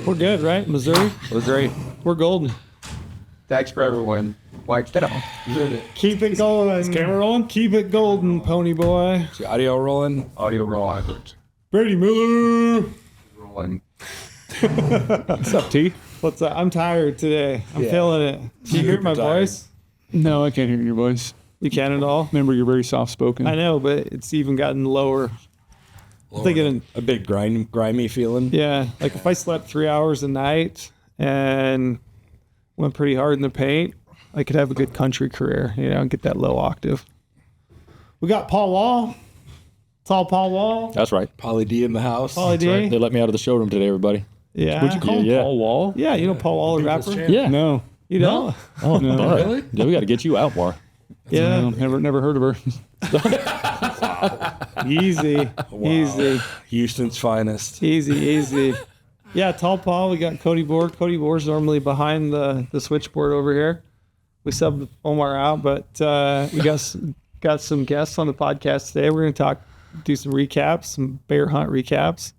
We're good, right? Missouri? Missouri. We're golden. Thanks for everyone. Watch that. Keep it going. Is camera rolling? Keep it golden, pony boy. Is the audio rolling? Audio rolling. Brady Miller. Rolling. What's up, T? What's up? I'm tired today. I'm feeling it. Do you hear my voice? No, I can't hear your voice. You can't at all? Remember, you're very soft-spoken. I know, but it's even gotten lower. I'm thinking, a big grimy feeling. yeah, like if I slept 3 hours a night and went pretty hard in the paint, I could have a good country career, and get that low octave. We got Paul Wall. It's all Paul Wall. That's right. Pauly D in the house. Pauly D. Right. They let me out of the showroom today, everybody. Yeah. Would you call him Yeah. Paul Wall? Yeah, you know Paul Wall, the rapper? Yeah. No. You know? Oh, No. but Really? Yeah, we got to get you out more. Yeah. No, never heard of her. Easy. Easy. Houston's finest. Easy. Yeah, Tall Paul, we got Cody Boor. Cody Boor's normally behind the switchboard over here. We subbed Omar out, but we got some guests on the podcast today. We're going to do some recaps, some bear hunt recaps.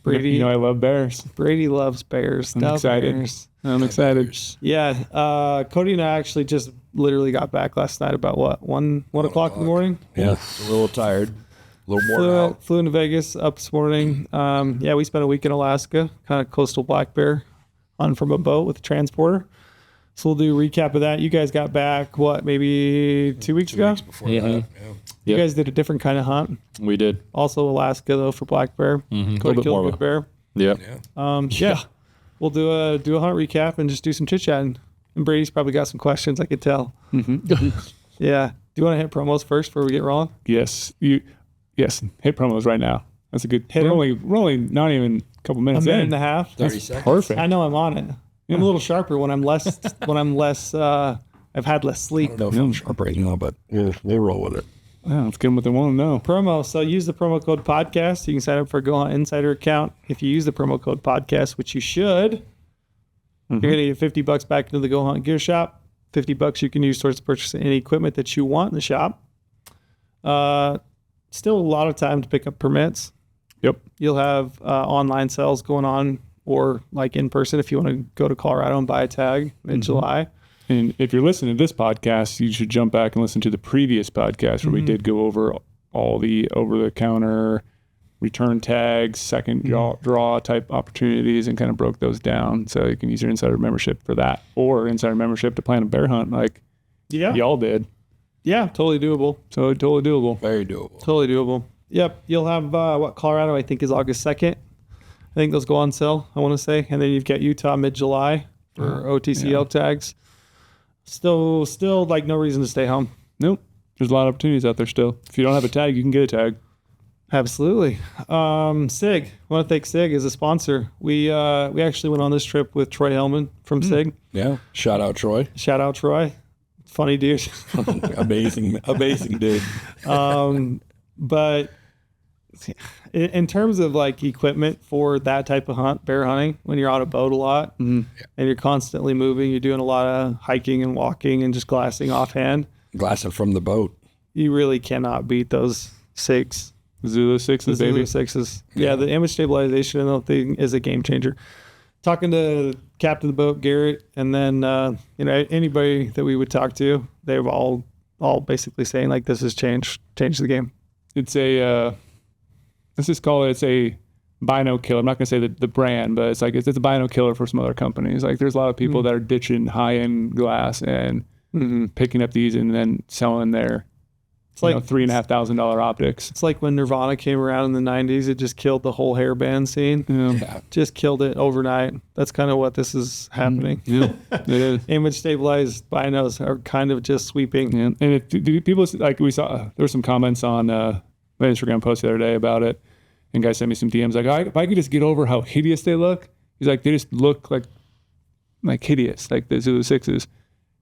Brady, You know I love bears. Brady loves bears. I'm Love excited. bears. I'm excited. Yeah, Cody and I actually just literally got back last night about what, 1 o'clock in the morning? Yeah, a little tired. A little more now. Flew into Vegas up this morning. Yeah, we spent a week in Alaska, kind of coastal black bear, on from a boat with a transporter. So we'll do a recap of that. You guys got back, what, maybe 2 weeks ago? Before Yeah. that, You Yep. guys did a different kind of hunt. We did. Also Alaska, though, for black bear. A little Cody bit killed more a of good a. bear. Yep. Yeah. We'll do a hunt recap and just do some chit-chatting. And Brady's probably got some questions, I could tell. Yeah. Do you want to hit promos first before we get rolling? Yes. Yes. Hit promos right now. That's a good. Hit We're 'em. only not even a couple A minutes minute in. and a half. 30 seconds. Perfect. I know I'm on it. I'm a little sharper when I'm less, I've had less I sleep. don't know if I'm sharp right now, but we'll roll with it. Yeah, let's give them what they want to know. Promo. So use the promo code podcast. You can sign up for a goHUNT Insider account. If you use the promo code podcast, which you should, you're going to get $50 back into the goHUNT gear shop. $50 you can use towards the purchase of any equipment that you want in the shop. Still a lot of time to pick up permits. Yep. You'll have online sales going on, or like in person if you want to go to Colorado and buy a tag in July. And if you're listening to this podcast, you should jump back and listen to the previous podcast where we did go over all the over-the-counter return tags, second draw type opportunities, and kind of broke those down. So you can use your insider membership for that, or insider membership to plan a bear hunt like y'all did. Yeah, totally doable. So totally doable. Very doable. Totally doable. Yep. You'll have Colorado, I think, is August 2nd. I think those go on sale, I want to say. And then you've got Utah mid-July for OTC elk tags. Still like no reason to stay home. Nope. There's a lot of opportunities out there still. If you don't have a tag, you can get a tag. Absolutely. SIG. I want to thank SIG as a sponsor. We actually went on this trip with Troy Hellman from SIG. Yeah. Shout out Troy. Shout out Troy. Funny dude. Amazing dude. But in terms of like equipment for that type of hunt, bear hunting, when you're on a boat a lot and you're constantly moving, you're doing a lot of hiking and walking and just glassing offhand, Glassing from the boat. you really cannot beat those SIGs. Zulu 6s, The baby. Zulu 6s. Yeah, the image stabilization and the thing is a game changer. Talking to captain of the boat, Garrett, and then anybody that we would talk to, they were all basically saying like this has changed the game. It's a, let's just call it, it's a bino killer. I'm not going to say the brand, but it's like, it's a bino killer for some other companies. Like there's a lot of people that are ditching high-end glass and picking up these and then selling their like $3,500 optics. It's like when Nirvana came around in the 90s, it just killed the whole hairband scene. Yeah. Just killed it overnight. That's kind of what this is happening. Yeah, it is. Image stabilized binos are kind of just sweeping. Yeah. And if people, like we saw, there were some comments on my Instagram post the other day about it, and guys sent me some DMs like, if I could just get over how hideous they look. He's like, they just look like hideous, like the Zulu 6s.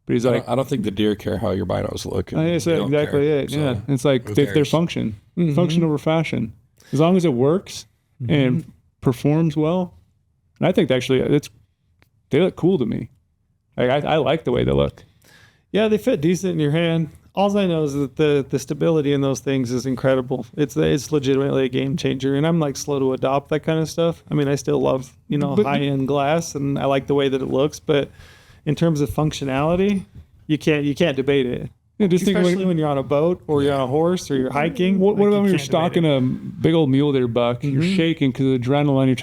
But he's like, I don't think the deer care how your binos look. that's They don't exactly care. it. So, Yeah, it's like who their cares? function over fashion, as long as it works and performs well. And I think actually they look cool to me. Like I like the way they look. Yeah, they fit decent in your hand. All I know is that the stability in those things is incredible. It's legitimately a game changer, and I'm like slow to adopt that kind of stuff. I mean, I still love high end glass, and I like the way that it looks, but in terms of functionality, you can't debate it. Yeah, just think Especially when you're on a boat or you're on a horse or you're hiking. What about when you're can't debate stalking a big old mule deer buck? You're shaking because of adrenaline. You're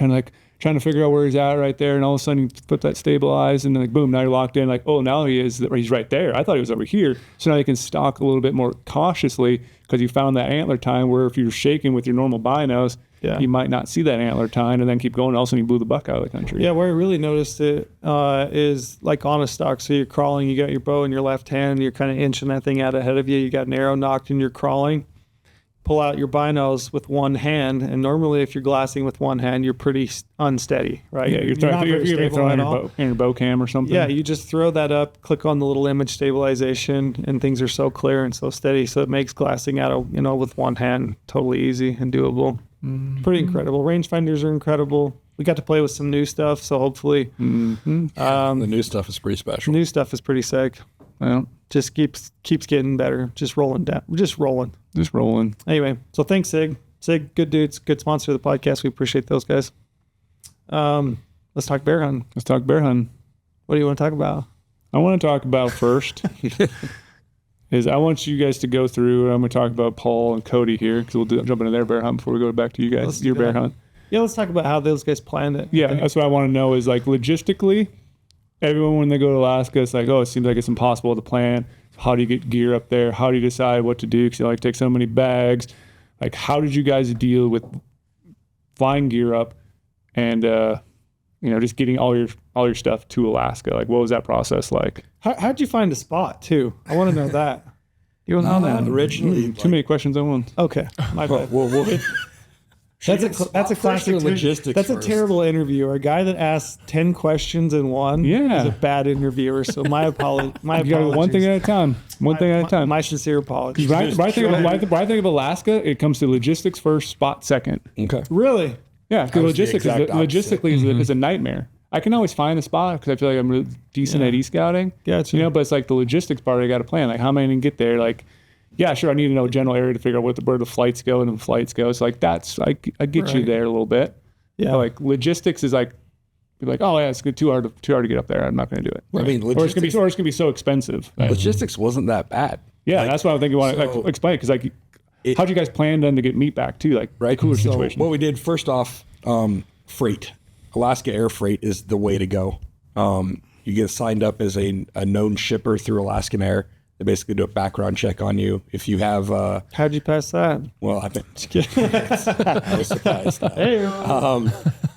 trying to figure out where he's at right there, and all of a sudden you put that stabilize, and then like boom, now you're locked in. Like, oh, now he's right there. I thought he was over here. So now you can stalk a little bit more cautiously because you found that antler tine. Where if you're shaking with your normal binos, you might not see that antler tine, and then keep going. And all of a sudden you blew the buck out of the country. Yeah, where I really noticed it is like on a stalk. So you're crawling, you got your bow in your left hand, you're kind of inching that thing out ahead of you. You got an arrow knocked, and you're crawling. Pull out your binos with one hand, and normally if you're glassing with one hand, you're pretty unsteady, right? Yeah, you're throwing your bow cam or something. Yeah, you just throw that up, click on the little image stabilization, and things are so clear and so steady. So it makes glassing out, with one hand totally easy and doable. Pretty incredible. Rangefinders are incredible. We got to play with some new stuff, so hopefully The new stuff is pretty special. new stuff is pretty sick. Well, Just keeps getting better. Just rolling down. Just rolling. Anyway, so thanks, Sig. Sig, good dudes, good sponsor of the podcast. We appreciate those guys. Let's talk bear hunting. let's talk bear hunting. What do you want to talk about? I want to talk about first is I want you guys to go through. I'm going to talk about Paul and Cody here because we'll jump into their bear hunt before we go back to you guys. Let's Your do bear that. hunt. Yeah, let's talk about how those guys planned it. Yeah, that's what I want to know is like logistically, everyone when they go to Alaska, it's like, oh, it seems like it's impossible to plan. How do you get gear up there? How do you decide what to do? Because you take so many bags. Like, how did you guys deal with flying gear up and just getting all your stuff to Alaska? Like, what was that process like? How'd you find a spot too? I want to know that. You want to know that? Originally, Too many questions at once. Okay, my bad. we'll That's a classic logistics. That's first. a terrible interviewer. A guy that asks 10 questions in one is a bad interviewer. So my apology. My You got apologies. one thing at a time. My sincere apologies. Right thing of Alaska, it comes to logistics first, spot second. Okay. Really? Yeah, because was the exact opposite. logistically is a nightmare. I can always find a spot because I feel like I'm really decent at e-scouting. Yeah, it's true. But it's like the logistics part. I got to plan. Like, how am I going to get there? Like, yeah, sure, I need to know general area to figure out where the flights go and the flights go. So like I get you there a little bit. Yeah. But like logistics is like, be like, oh yeah, it's too hard to get up there. I'm not going to do it. I mean, Or it's gonna be so expensive. logistics wasn't that bad. Yeah, that's what I think you want to explain because like, how'd you guys plan then to get meat back too? Like, Right. cooler So situation. what we did first off, freight. Alaska air freight is the way to go. You get signed up as a known shipper through Alaskan Air. They basically do a background check on you. If you have, How'd you pass that? well, I've been, I was surprised. I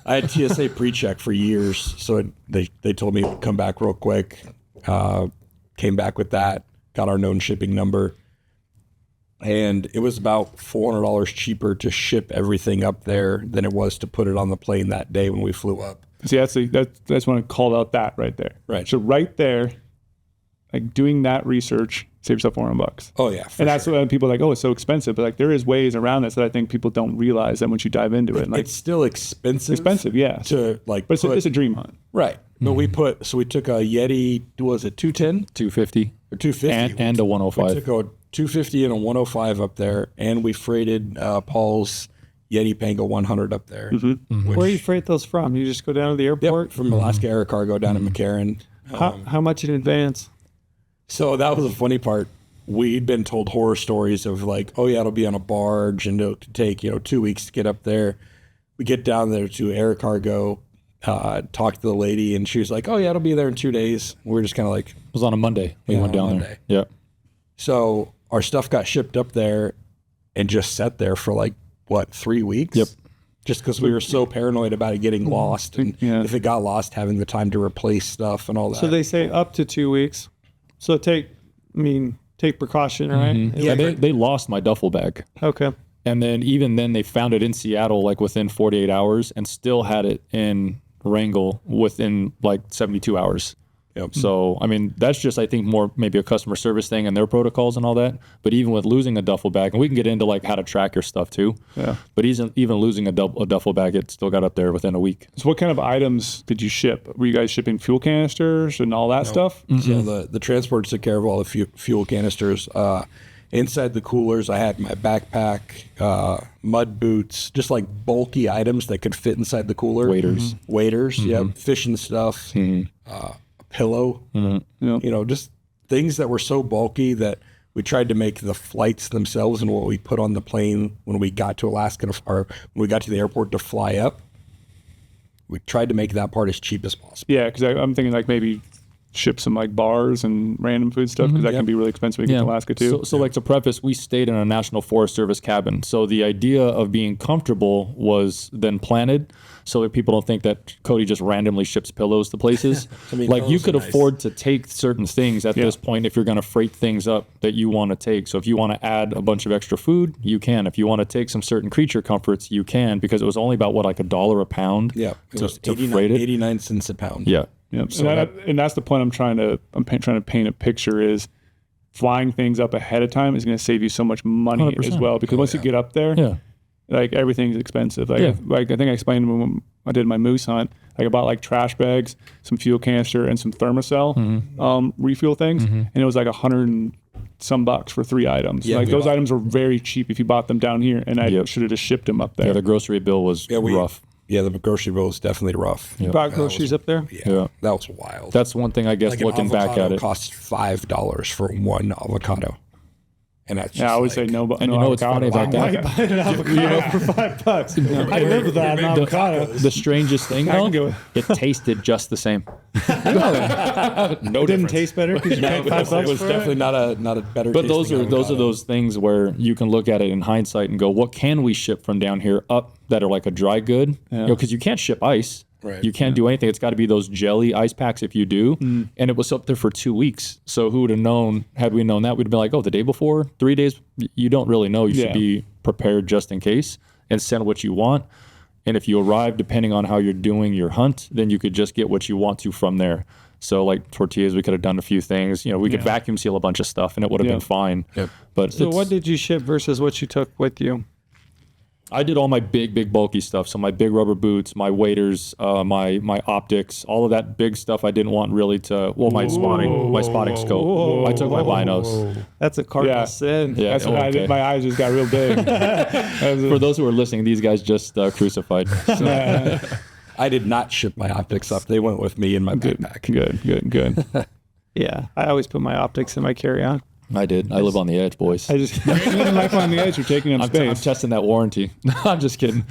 had TSA pre-check for years, so they told me to come back real quick. Came back with that, got our known shipping number, and it was about $400 cheaper to ship everything up there than it was to put it on the plane that day when we flew up. See, that's when I called out that right there. Right. So right there, like doing that research, save yourself $400. Oh yeah, And that's when people are like, oh, it's so expensive. But like there is ways around this that I think people don't realize that once you dive into it. And, like, it's still expensive. yeah. To like, But it's a dream hunt. right. But we took a Yeti. Was it 210 250 or 250? and a We 105. took a 250 and a 105 up there, and we freighted Paul's Yeti Pango 100 up there. Mm-hmm. Where do you freight those from? You just go down to the airport? From Alaska Air Cargo down at McCarran. How much in advance? So that was the funny part. We'd been told horror stories of like, oh yeah, it'll be on a barge and it'll take 2 weeks to get up there. We get down there to Air Cargo, talk to the lady, and she was like, oh yeah, it'll be there in 2 days. We're just kind of like, It was on a Monday. We Yeah, went on down Monday. there. Yeah. so our stuff got shipped up there and just sat there for like 3 weeks. Yep. Just because we were so paranoid about it getting lost, and Yeah. if it got lost, having the time to replace stuff and all that. So they say up to 2 weeks. So take precaution, right? Yeah, they lost my duffel bag. Okay. And then even then they found it in Seattle like within 48 hours and still had it in Wrangell within like 72 hours. Yep. So, I mean, that's just, I think, more maybe a customer service thing and their protocols and all that. But even with losing a duffel bag, and we can get into like how to track your stuff too. Yeah. But even losing a duffel bag, it still got up there within a week. So what kind of items did you ship? Were you guys shipping fuel canisters and all that stuff? So the transport took care of all the fuel canisters. Inside the coolers, I had my backpack, mud boots, just like bulky items that could fit inside the cooler. Waders, yep, fishing stuff, a pillow, Yep. you know, just things that were so bulky that we tried to make the flights themselves and what we put on the plane when we got to Alaska or when we got to the airport to fly up. We tried to make that part as cheap as possible. Yeah, because I'm thinking like maybe ship some like bars and random food stuff because that can be really expensive when you get to Alaska too. So like to preface, we stayed in a National Forest Service cabin. So the idea of being comfortable was then planted so that people don't think that Cody just randomly ships pillows to places. I mean, like you pillows could are nice. afford to take certain things at this point if you're going to freight things up that you want to take. So if you want to add a bunch of extra food, you can. If you want to take some certain creature comforts, you can, because it was only about like $1 a pound Yeah, it was to freight it. 89 cents a pound. Yeah. Yep. So and that's the point I'm trying to paint a picture is flying things up ahead of time is going to save you so much money 100%. as well, because once you get up there, Yeah. like everything's expensive. Like, like I think I explained when I did my moose hunt, like I bought like trash bags, some fuel canister, and some Thermacell refuel things, and it was like $100 and some bucks for 3 items. Yeah, like we those bought- items were very cheap if you bought them down here, and I should have just shipped them up there. Yeah, the grocery bill was rough. Yeah, the grocery bill was definitely rough. You bought groceries up there? Yeah, that was wild. That's one thing, I guess, like looking an back avocado at it. costs $5 for one avocado, and that's just Yeah, I always like, say no. And no you know what's avocado. funny about Why that? buy an avocado for $5? I live without an avocado. The strangest thing, I can though, go it tasted just the same. It didn't taste better because you paid $5 it was for definitely not a better. But those tasting are avocado. those things where you can look at it in hindsight and go, what can we ship from down here up that are like a dry good? You know, because you can't ship ice. Right. You can't do anything. It's got to be those jelly ice packs if you do. And it was up there for 2 weeks. So who would have known? Had we known that, we'd have been like, oh, the day before, 3 days. You don't really know. You should be prepared just in case and send what you want. And if you arrive, depending on how you're doing your hunt, then you could just get what you want to from there. So like tortillas, we could have done a few things. You know, we could vacuum seal a bunch of stuff and it would have been fine. Yep. But So it's- what did you ship versus what you took with you? I did all my big bulky stuff. So my big rubber boots, my waders, my optics, all of that big stuff. I didn't want really to. Well, my spotting scope. I took my binos. That's a cardinal Yeah. sin. Yeah, That's what I okay. did. My eyes just got real big. For those who are listening, these guys just crucified. So, I did not ship my optics up. They went with me in my backpack. Good. Yeah, I always put my optics in my carry-on. I did. I live on the edge, boys. I just living life on the edge. You're taking up I'm space. testing that warranty. I'm just kidding.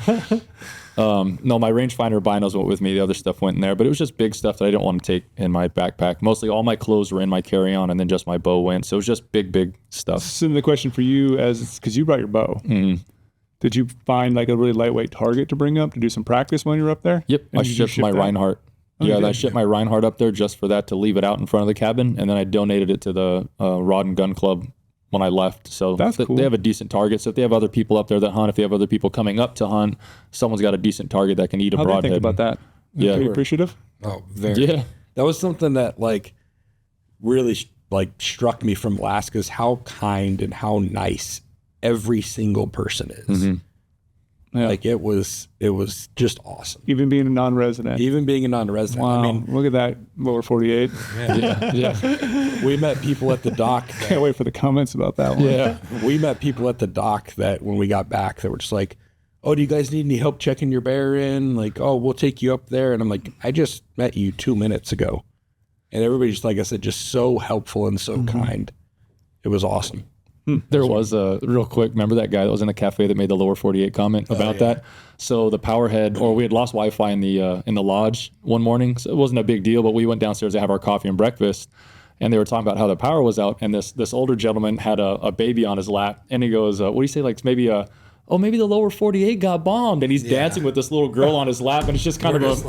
No, my rangefinder binos went with me. The other stuff went in there, but it was just big stuff that I didn't want to take in my backpack. Mostly all my clothes were in my carry-on, and then just my bow went. So it was just big stuff. So the question for you, as because you brought your bow, did you find like a really lightweight target to bring up to do some practice when you were up there? Yep, And I did you shipped ship my that? Reinhardt. Yeah, I shipped my Reinhardt up there just for that, to leave it out in front of the cabin, and then I donated it to the Rod and Gun Club when I left. So That's cool. they have a decent target. So if they have other people up there that hunt, if they have other people coming up to hunt, someone's got a decent target that can eat a How'd they broadhead. think about that? Yeah. Pretty appreciative. Oh, very. Yeah. That was something that like really like struck me from Alaska is how kind and how nice every single person is. Yeah. Like it was just awesome. Even being a non-resident. Even being a non-resident. Wow. I mean, Look at that lower 48. we met people at the dock. Can't wait for the comments about that one. Yeah. We met people at the dock that when we got back, that were just like, "Oh, do you guys need any help checking your bear in? Like, oh, we'll take you up there." And I'm like, "I just met you 2 minutes ago," and everybody's like I said, just so helpful and so kind. It was awesome. There was a real quick. Remember that guy that was in the cafe that made the lower 48 comment about that? So the power had, or we had lost Wi-Fi in the lodge one morning. So it wasn't a big deal, but we went downstairs to have our coffee and breakfast, and they were talking about how the power was out. And this older gentleman had a baby on his lap, and he goes, "What do you say? Like maybe maybe the lower 48 got bombed," and he's dancing with this little girl on his lap, and it's just kind of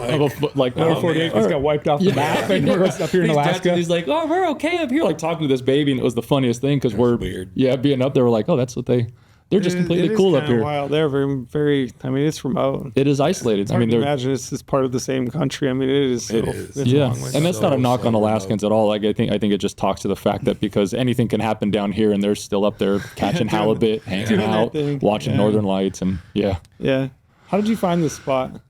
like Lower 48 just got wiped off the map. And we're up here in He's dancing, Alaska. he's like, "Oh, we're okay up here," like talking to this baby, and it was the funniest thing because we're weird. being up there, we're like, "Oh, that's what they They're just completely It is cool up kinda here. Wild. They're very. I mean, it's remote. It is isolated. I I mean, they're imagine it's part of the same country. I mean, it is. It is. It's a yeah, long way. and that's not a knock on remote. Alaskans at all. Like I think it just talks to the fact that because anything can happen down here, and they're still up there catching halibut, hanging doing that out, thing. watching Yeah. Northern Lights, and yeah. Yeah. How did you find this spot?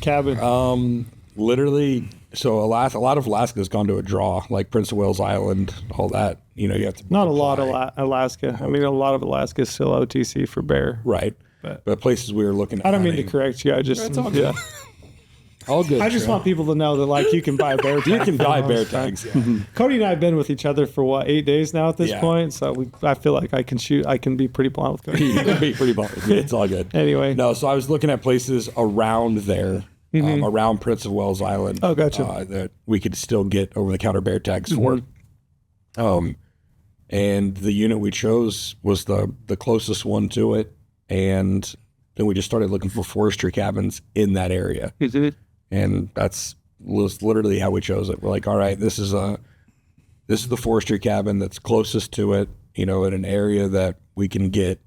Cabin. Literally, so a lot of Alaska has gone to a draw, like Prince of Wales Island, all that. You know, you have to Not a lot apply. of Alaska. I mean, a lot of Alaska is still OTC for bear. Right. But places we were looking at. I don't mean to hunting- correct you. I just yeah. All good. I just want people to know that like you can buy a bear tag. you can for buy most bear time. tags. Yeah. Cody and I have been with each other for what 8 days now at this Yeah. point. So I feel like I can be pretty blunt with Cody. You can be pretty bummed. It's all good. Anyway. No, so I was looking at places around there, around Prince of Wales Island. Oh, gotcha. That we could still get over-the-counter bear tags for. And the unit we chose was the closest one to it. And then we just started looking for forestry cabins in that area. And that's was literally how we chose it. We're like, all right, this is the forestry cabin that's closest to it, you know, in an area that we can get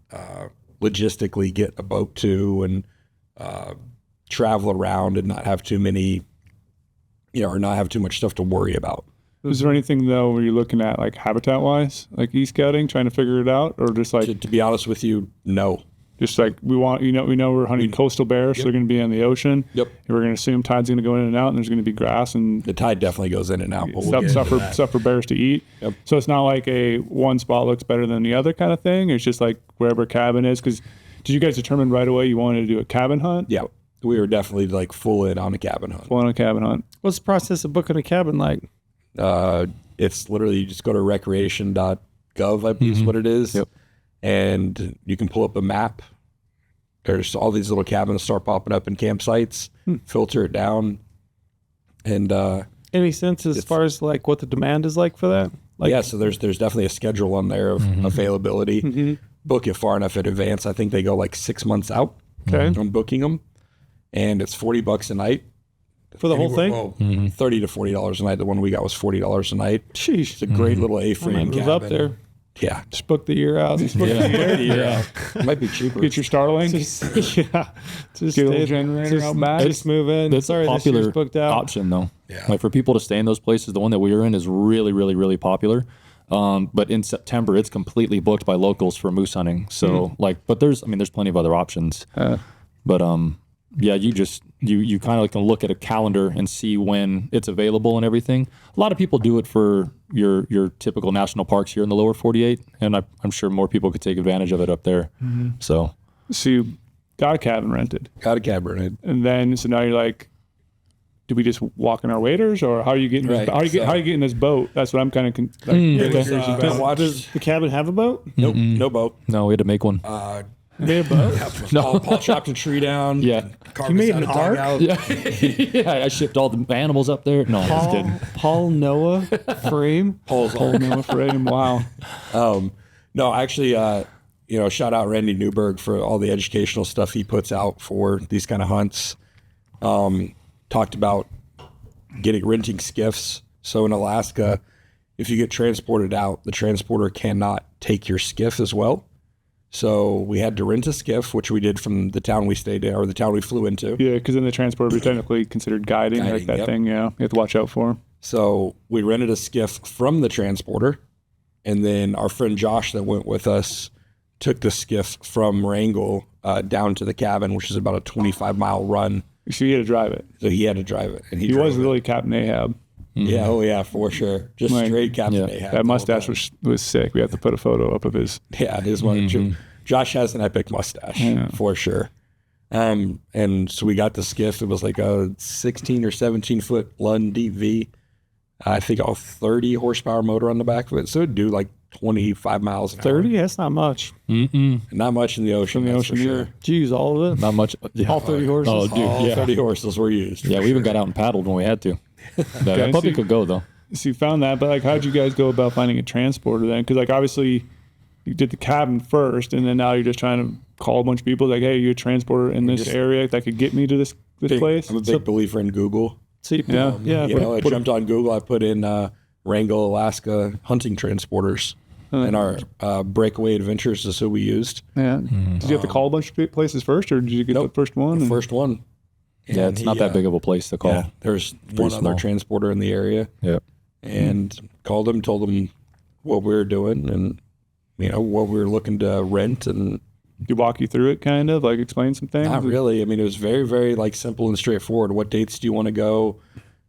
logistically get a boat to and travel around and not have too many, you know, or not have too much stuff to worry about. Is there anything though where you're looking at like habitat wise, like e-scouting, trying to figure it out, or just like To be honest with you, no. just like we know we're hunting coastal bears, so they're going to be in the ocean. Yep. And we're going to assume tide's going to go in and out, and there's going to be grass and The tide definitely goes in and out. But we'll get stuff into that. for bears to eat. Yep. So it's not like a one spot looks better than the other kind of thing. It's just like wherever cabin is. Because did you guys determine right away you wanted to do a cabin hunt? Yeah, we were definitely like full in on a cabin hunt. Full on a cabin hunt. What's the process of booking a cabin like? It's literally you just go to recreation.gov, I believe is what it is. Yep. And you can pull up a map. There's all these little cabins start popping up in campsites, filter it down. And Any sense as far as like what the demand is like for that? Like, yeah, so there's definitely a schedule on there of availability. Book it far enough in advance. I think they go like 6 months out on booking them. And it's $40 a night. for the whole thing. Well, $30 to $40 a night. The one we got was $40 a night. Sheesh. It's a great little I A-frame might cabin. move up there. Yeah. Just book the year out. Yeah. It might be cheaper. Get your Starlink. Yeah. Just Get a little stay- generator just- out back. Just move in. That's Sorry, a this year's popular booked out. option, though. Yeah. Like for people to stay in those places, the one that we were in is really, really, really popular. But in September, it's completely booked by locals for moose hunting. So but there's plenty of other options. But yeah, you kind of like can look at a calendar and see when it's available and everything. A lot of people do it for your typical national parks here in the lower 48, and I'm sure more people could take advantage of it up there. So So you got a cabin rented, Got a cabin. and then so now you're like, do we just walk in our waders, or how are you getting? Right, How are you getting this boat? That's what I'm kind of Does the cabin have a boat? Nope, no boat. no, we had to make one. Made a boat? Paul chopped a tree down. Yeah. Carved made us out an a ark? dugout. Yeah, I shipped all the animals up there. No, I'm just kidding. Paul Noah frame. Paul's Whole new frame. Wow. No, actually, shout out Randy Newberg for all the educational stuff he puts out for these kind of hunts. Talked about renting skiffs. So in Alaska, if you get transported out, the transporter cannot take your skiff as well. So we had to rent a skiff, which we did from the town we stayed in, or the town we flew into. Yeah, because in the transport would be technically considered guiding like Guiding, that yep. thing. Yeah, you have to watch out for. So we rented a skiff from the transporter, and then our friend Josh that went with us took the skiff from Wrangell down to the cabin, which is about a 25-mile run. So you had to drive it. So he had to drive it, and He drove was it. really Captain Ahab. Yeah, oh yeah, for sure. Just Like, straight Captain yeah, Ahab. the That whole mustache time. was sick. We have to put a photo up of his. Yeah, it is one. Josh has an epic mustache for sure. And so we got the skiff. It was like a 16 or 17 foot Lund deep V. I think a 30 horsepower motor on the back of it. So it'd do like 25 miles an 30? That's not much. hour. Not much in the ocean. In the that's ocean for sure. either. Did you use all of it? Not much. Yeah. All 30 horses? Oh, dude. All Yeah. 30 horses were used. Yeah, we even got out and paddled when we had to. That puppy could go, though. So you found that, but like, how'd you guys go about finding a transporter then? Because like, obviously, you did the cabin first, and then now you're just trying to call a bunch of people like, hey, you're a transporter in this area that could get me to this place. I'm a big believer in Google. So you, Yeah. yeah. I jumped on Google. I put in Wrangell, Alaska hunting transporters. and our breakaway adventures is who we used. Yeah. Did you have to call a bunch of places first, or did you get the first one? The first one. Yeah, it's not that big of a place to call. Yeah, there's one small. other transporter in the area. Yeah. And called him, told him what we were doing and, what we were looking to rent. And Did you walk you through it, kind of, like explain some things? not really. I mean, it was very, very like simple and straightforward. What dates do you want to go?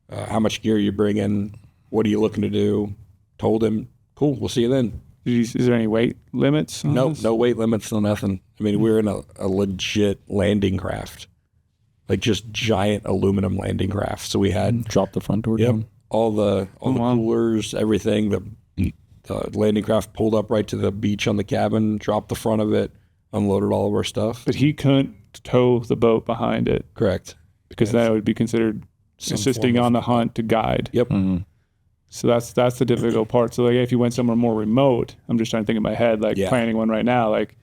How much gear you bring in? What are you looking to do? Told him, cool, we'll see you then. Is there any weight limits? on No, this? no weight limits, no nothing. I mean, we were in a legit landing craft, like just giant aluminum landing craft. So we had Drop the front door down. all the wow. coolers, everything. The landing craft pulled up right to the beach on the cabin, dropped the front of it, unloaded all of our stuff. But he couldn't tow the boat behind it Correct. because that would be considered assisting form of- on the hunt to guide. Yep. So that's the difficult part. So like if you went somewhere more remote, I'm just trying to think in my head, like Yeah. planning one right now, like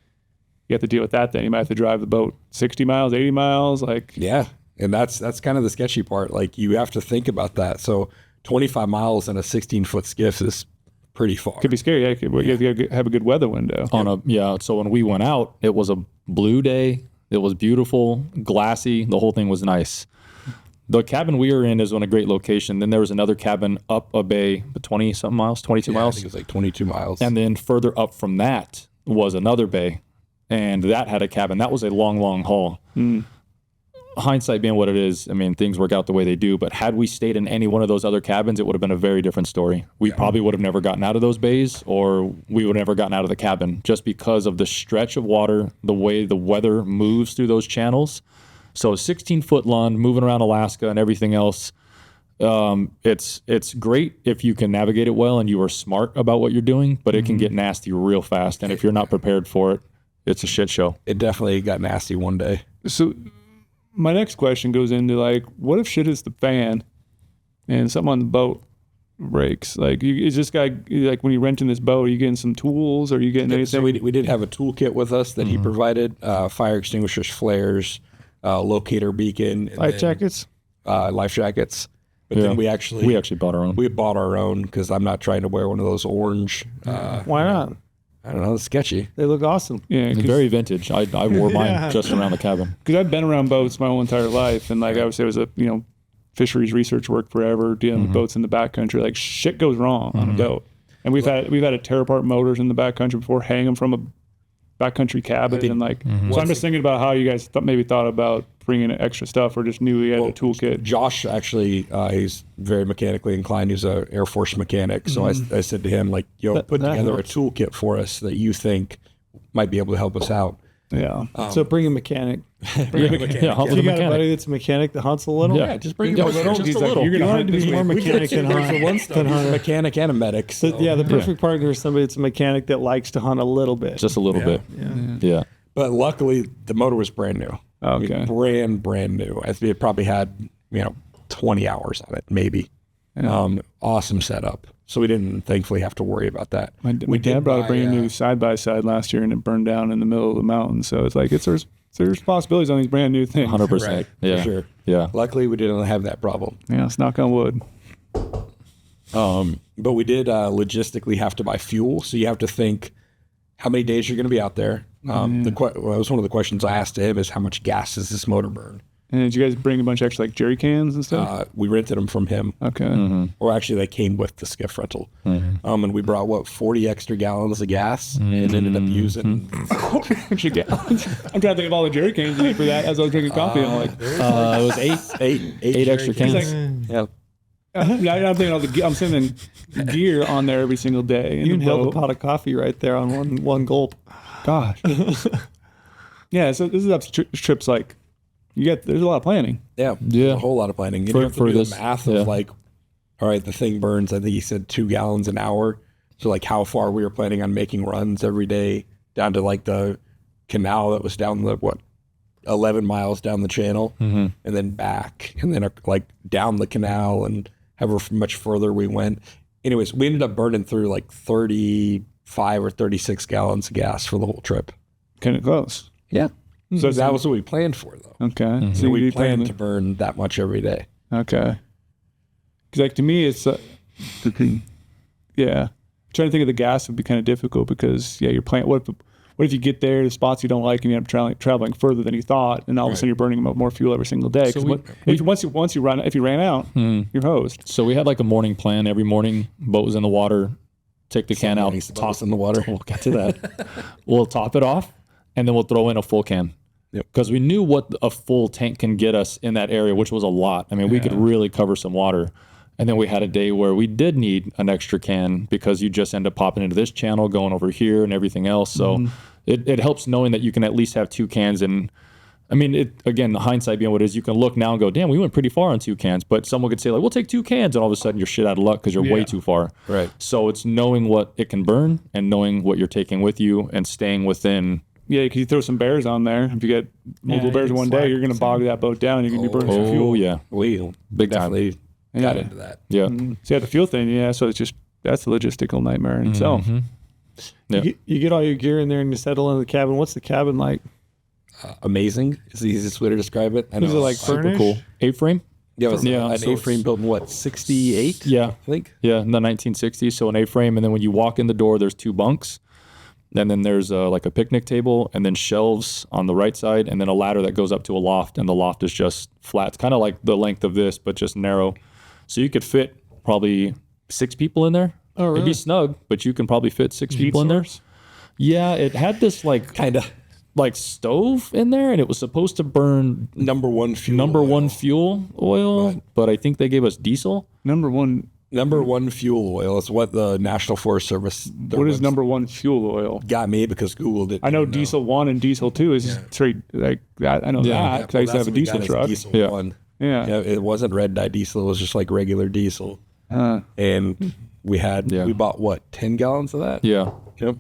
you have to deal with that then. You might have to drive the boat 60 miles, 80 miles, like Yeah. And that's kind of the sketchy part. Like you have to think about that. So 25 miles in a 16-foot skiff is pretty far. could be scary. Yeah, you have to have a good weather window. So when we went out, it was a blue day. It was beautiful, glassy. The whole thing was nice. The cabin we were in is on a great location. Then there was another cabin up a bay, 20-something miles, 22 I miles. think it was like 22 miles. And then further up from that was another bay, and that had a cabin. That was a long, long haul. Hindsight being what it is, I mean, things work out the way they do. But had we stayed in any one of those other cabins, it would have been a very different story. We probably would have never gotten out of those bays, or we would have never gotten out of the cabin, just because of the stretch of water, the way the weather moves through those channels. So 16-foot Lund, moving around Alaska and everything else, it's great if you can navigate it well and you are smart about what you're doing, but it can get nasty real fast. And if you're not prepared for it, it's a shit show. It definitely got nasty one day. So my next question goes into like, what if shit hits the fan and something on the boat breaks? Like, is this guy, like when you're renting this boat, are you getting some tools? Or are you getting anything? So we did have a toolkit with us that he provided, fire extinguishers, flares, locator beacon. and Life then, jackets. life jackets. But then we actually bought our own. we bought our own because I'm not trying to wear one of those orange. Why not? I don't know, it's sketchy. They look awesome. Yeah, It's very vintage. I wore mine just around the cabin. because I've been around boats my whole entire life, and like I would say, it was a fisheries research work forever, dealing with boats in the backcountry. Like shit goes wrong on a boat, and we've had to tear apart motors in the backcountry before, hang them from a backcountry cabin, and like. So I'm just thinking about how you guys maybe thought about bringing in extra stuff, or just knew we had a toolkit. Josh actually, he's very mechanically inclined. He's an Air Force mechanic. So I said to him, like, put together a toolkit for us that you think might be able to help us out. Yeah. So bring a mechanic. Yeah, hunt with You a got a mechanic. buddy that's a mechanic that hunts a little? Yeah. Just bring him a little. He's like, you're You gonna want it hunt to this be more week. mechanic than hunter. Mechanic and a medic. So. Yeah, the perfect partner is somebody that's a mechanic that likes to hunt a little bit. Just a little bit. Yeah. But luckily, the motor was brand new. I mean, Okay. brand new. I think it probably had 20 hours on it, maybe. Awesome setup. So we didn't thankfully have to worry about that. My dad brought a brand new side by side last year, and it burned down in the middle of the mountain. So it's like there's possibilities on these brand new things. 100%. Right, Yeah. for sure. Yeah. Luckily, we didn't have that problem. Yeah, let's knock on wood. But we did logistically have to buy fuel. So you have to think how many days you're going to be out there. That was one of the questions I asked him is how much gas does this motor burn? And did you guys bring a bunch of extra like jerry cans and stuff? We rented them from him. Okay. Or actually, they came with the skiff rental. And we brought 40 extra gallons of gas and ended up using. Extra gallons. I'm trying to think of all the jerry cans you need for that as I was drinking coffee. And I'm like, It was eight extra cans. Yeah. I'm thinking I'm sending gear on there every single day. in You the inhaled a boat. pot of coffee right there on one gulp. Gosh. Yeah. So this is up trips like there's a lot of planning. Yeah. Yeah. A whole lot of planning. And For- you have to for do this, the math yeah. of like, all right, the thing burns, I think he said 2 gallons an hour. So like how far we were planning on making runs every day down to like the canal that was down the, 11 miles down the channel and then back and then like down the canal and however much further we went. Anyways, we ended up burning through like 35 or 36 gallons of gas for the whole trip. Kind of close. Yeah. So it's- that was what we planned for though. Okay. So we you planned to burn that much every day. Okay. Because like to me, it's yeah. trying to think of the gas would be kind of difficult because you're playing. What if you get there, the spots you don't like, and you end up traveling further than you thought, and all of a sudden you're burning more fuel every single day? So Once you ran out, you're hosed. So we had like a morning plan. Every morning, boat was in the water, take the can out, toss in the water. We'll get to that. We'll top it off, and then we'll throw in a full can. Because we knew what a full tank can get us in that area, which was a lot. I mean, we could really cover some water. And then we had a day where we did need an extra can because you just end up popping into this channel, going over here and everything else. So it helps knowing that you can at least have 2 cans. And I mean, again, the hindsight being what it is, you can look now and go, damn, we went pretty far on 2 cans. But someone could say, like, we'll take 2 cans. And all of a sudden you're shit out of luck because you're way too far. Right. So it's knowing what it can burn and knowing what you're taking with you and staying within. Yeah, because you throw some bears on there. If you get multiple bears in one day, you're going to bog that boat down and you're going to be burning some fuel. Oh, yeah. We Big time. definitely got into that. Yeah. So the fuel thing, so it's just, that's a logistical nightmare in itself. Yeah. You get all your gear in there and you settle into the cabin. What's the cabin like? Amazing is the easiest way to describe it. I know. Is it like Super furnished? cool. A-frame? Yeah, it was Yeah, an so A-frame built in what, 68? Yeah. I think. Yeah, in the 1960s. So an A-frame, and then when you walk in the door, there's 2 bunks. And then there's like a picnic table, and then shelves on the right side, and then a ladder that goes up to a loft, and the loft is just flat. It's kind of like the length of this, but just narrow. So you could fit probably 6 people in there. Oh, really? It'd be snug, but you can probably fit 6 people in there. Yeah, it had this like Kind of. like stove in there, and it was supposed to burn Number one fuel oil, but I think they gave us diesel. Number one fuel oil is what the National Forest Service. What is number one fuel oil? Got me because Googled it. I know diesel 1 and diesel 2 is straight like that. I know that because I used to have a diesel truck. Diesel Yeah. 1. Yeah. It wasn't red dye diesel. It was just like regular diesel. And we bought what, 10 gallons of that? Yeah. Yep.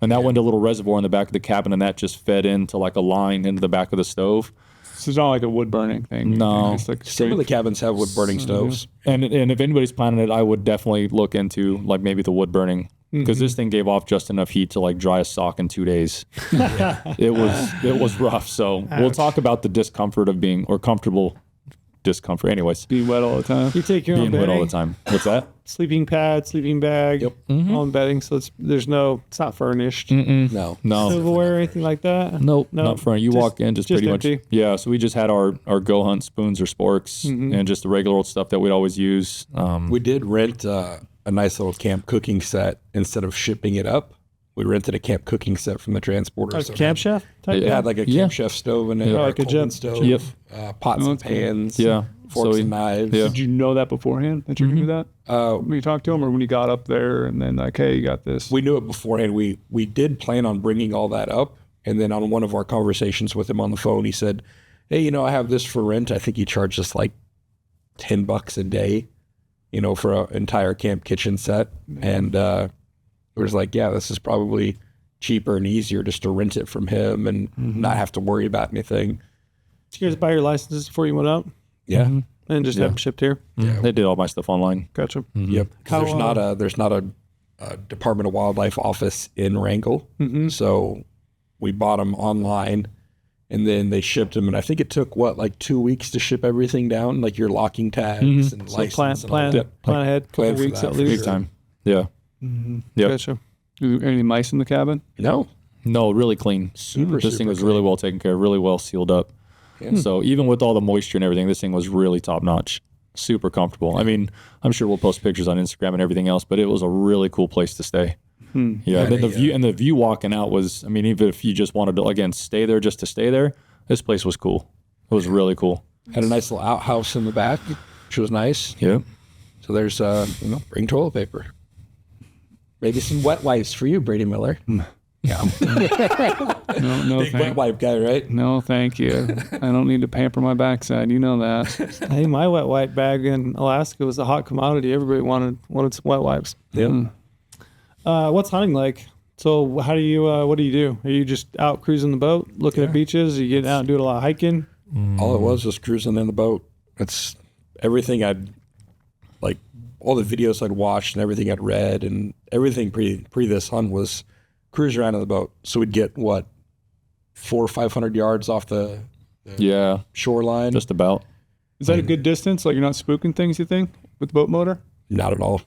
And that went to a little reservoir in the back of the cabin, and that just fed into like a line into the back of the stove. So it's not like a wood burning thing. No. It's like Some of the cabins have wood burning stoves. And if anybody's planning it, I would definitely look into like maybe the wood burning, because this thing gave off just enough heat to like dry a sock in 2 days. It was rough. So we'll talk about the discomfort of being, or comfortable discomfort. Anyways, being wet all the time. You take your own being wet all the bedding, time. What's that? sleeping pad, sleeping bag, Yep. all in bedding. So it's not furnished. No. No. Silverware or anything like that. Nope, No, not front. You just- walk in, just just pretty much. empty. Yeah, so we just had our goHUNT spoons or sporks and just the regular old stuff that we'd always use. We did rent a nice little camp cooking set instead of shipping it up. We rented a camp cooking set from the transporter. Like a camp chef type. It Yeah. had like a Camp Chef stove in it, Yeah. or Like a Coleman jet stove, Yep. Pots and pans, Yeah. forks So and knives. Yeah. Did you know that beforehand that you're gonna do that? When you talked to him, or when you got up there and then like, hey, you got this? We knew it beforehand. We did plan on bringing all that up, and then on one of our conversations with him on the phone, he said, "Hey, I have this for rent. I think he charged us like $10 a day, for an entire camp kitchen set." And we're just like, "Yeah, this is probably cheaper and easier just to rent it from him and not have to worry about anything." Did you guys buy your licenses before you went up Yeah. and just have them shipped here? They did all my stuff online. Gotcha. Yep. 'Cause there's not a Department of Wildlife office in Wrangell, so we bought them online, and then they shipped them. And I think it took like 2 weeks to ship everything down, like your locking tags and So license. plan ahead. Plan Couple for weeks that, at for least. Big time. Yeah. Yep. Gotcha. Any mice in the cabin? No, No, really clean. This thing was really well taken care of, really well sealed up. So even with all the moisture and everything, this thing was really top notch. Super comfortable. I mean, I'm sure we'll post pictures on Instagram and everything else, but it was a really cool place to stay. Yeah. Then the view walking out was, I mean, even if you just wanted to again stay there just to stay there, this place was cool. It was really cool. had a nice little outhouse in the back, which was nice. Yeah. So there's bring toilet paper. Maybe some wet wipes for you, Brady Miller. Yeah, No, big wet wipe guy, right? No, thank you. I don't need to pamper my backside. You know that. Hey, my wet wipe bag in Alaska was a hot commodity. Everybody wanted some wet wipes. Yeah. What's hunting like? So how do you what do you do? Are you just out cruising the boat, looking at beaches? Are you getting out and doing a lot of hiking? All it was cruising in the boat. It's everything all the videos I'd watched and everything I'd read and everything pre this hunt was cruise around in the boat. So we'd get 400 or 500 yards off the Yeah. shoreline. Just about. Is that a good distance? Like you're not spooking things, you think, with the boat motor? Not at all.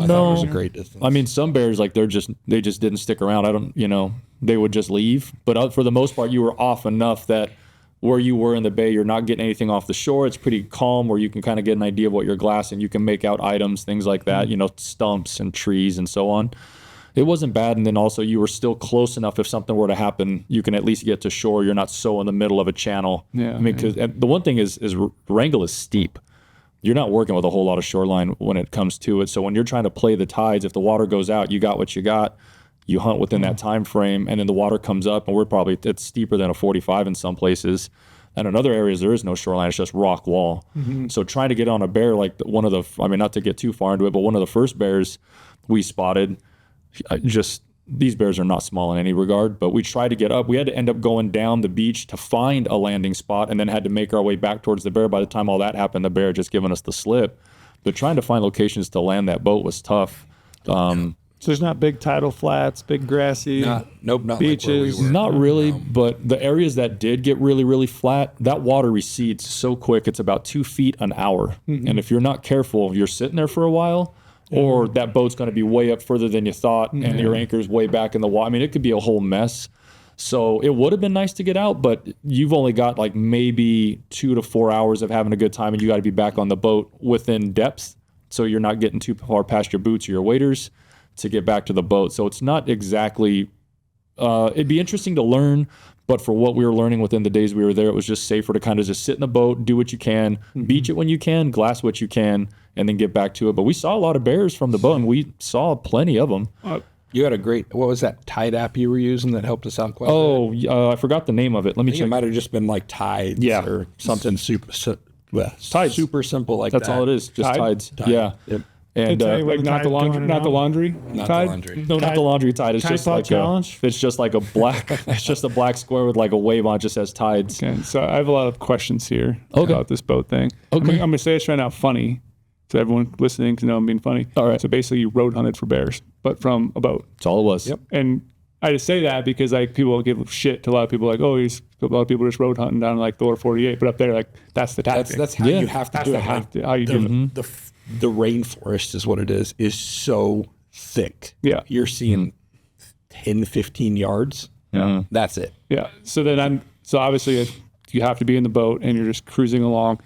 I thought it was a great distance. I mean, some bears, like they just didn't stick around. I don't, they would just leave. But for the most part, you were off enough that where you were in the bay, you're not getting anything off the shore. It's pretty calm where you can kind of get an idea of what you're glassing. You can make out items, things like that, stumps and trees and so on. It wasn't bad. And then also you were still close enough if something were to happen, you can at least get to shore. You're not so in the middle of a channel. Yeah. I mean, because the one thing is Wrangell is steep. You're not working with a whole lot of shoreline when it comes to it. So when you're trying to play the tides, if the water goes out, you got what you got. You hunt within that time frame, and then the water comes up, and it's steeper than a 45 in some places. And in other areas, there is no shoreline; it's just rock wall. So trying to get on a bear like not to get too far into it, but one of the first bears we spotted, these bears are not small in any regard, but we tried to get up. We had to end up going down the beach to find a landing spot, and then had to make our way back towards the bear. By the time all that happened, the bear had just given us the slip. But trying to find locations to land that boat was tough. So there's not big tidal flats, big grassy Not beaches. like where we were. Not really, but the areas that did get really, really flat, that water recedes so quick. It's about 2 feet an hour. And if you're not careful, you're sitting there for a while, or that boat's going to be way up further than you thought, and your anchor's way back in the water. I mean, it could be a whole mess. So it would have been nice to get out, but you've only got like maybe 2 to 4 hours of having a good time, and you got to be back on the boat within depth. So you're not getting too far past your boots or your waders to get back to the boat. So it's not exactly, it'd be interesting to learn, but for what we were learning within the days we were there, it was just safer to kind of just sit in the boat, do what you can, beach it when you can, glass what you can, and then get back to it. But we saw a lot of bears from the boat, and we saw plenty of them. You had a great, what was that Tide app you were using that helped us out quite a bit? I forgot the name of it. Let me I think check. it might have just been like Tides or something super simple like That's that. all it is, just tides. Tide. Yeah. Yep. And Like Not the laundry. Not the laundry. Not tide? the laundry. no, not the laundry tide. It's Tide just Pod like Challenge? it's just like a black. It's just a black square with like a wave on it. Just says tides. Okay, so I have a lot of questions here Okay. about this boat thing. Okay. I'm gonna say it's right now funny, so everyone listening can know I'm being funny. All right. So basically, you road hunted for bears, but from a boat. That's all it was. Yep. And I just say that because like people give shit to a lot of people, like, oh, a lot of people just road hunting down like the lower 48, but up there, like that's the tactic. That's how you have to That's do the it. how you do it. The rainforest is what it is so thick. Yeah. You're seeing 10, 15 yards. Yeah. That's it. Yeah. So obviously if you have to be in the boat and you're just cruising along.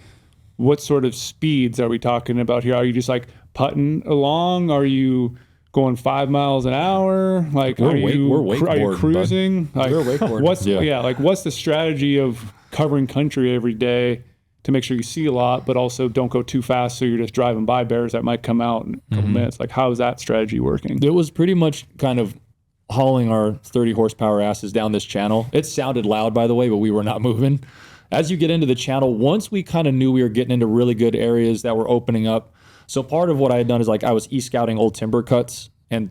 What sort of speeds are we talking about here? Are you just like putting along? Are you going 5 miles an hour? Like We're are you wakeboarding, cruising? Like We're wakeboarding. what's the strategy of covering country every day to make sure you see a lot, but also don't go too fast so you're just driving by bears that might come out in a couple minutes? Like how is that strategy working? It was pretty much kind of hauling our 30 horsepower asses down this channel. It sounded loud, by the way, but we were not moving. As you get into the channel, once we kind of knew we were getting into really good areas that were opening up. So part of what I had done is like I was e-scouting old timber cuts. And,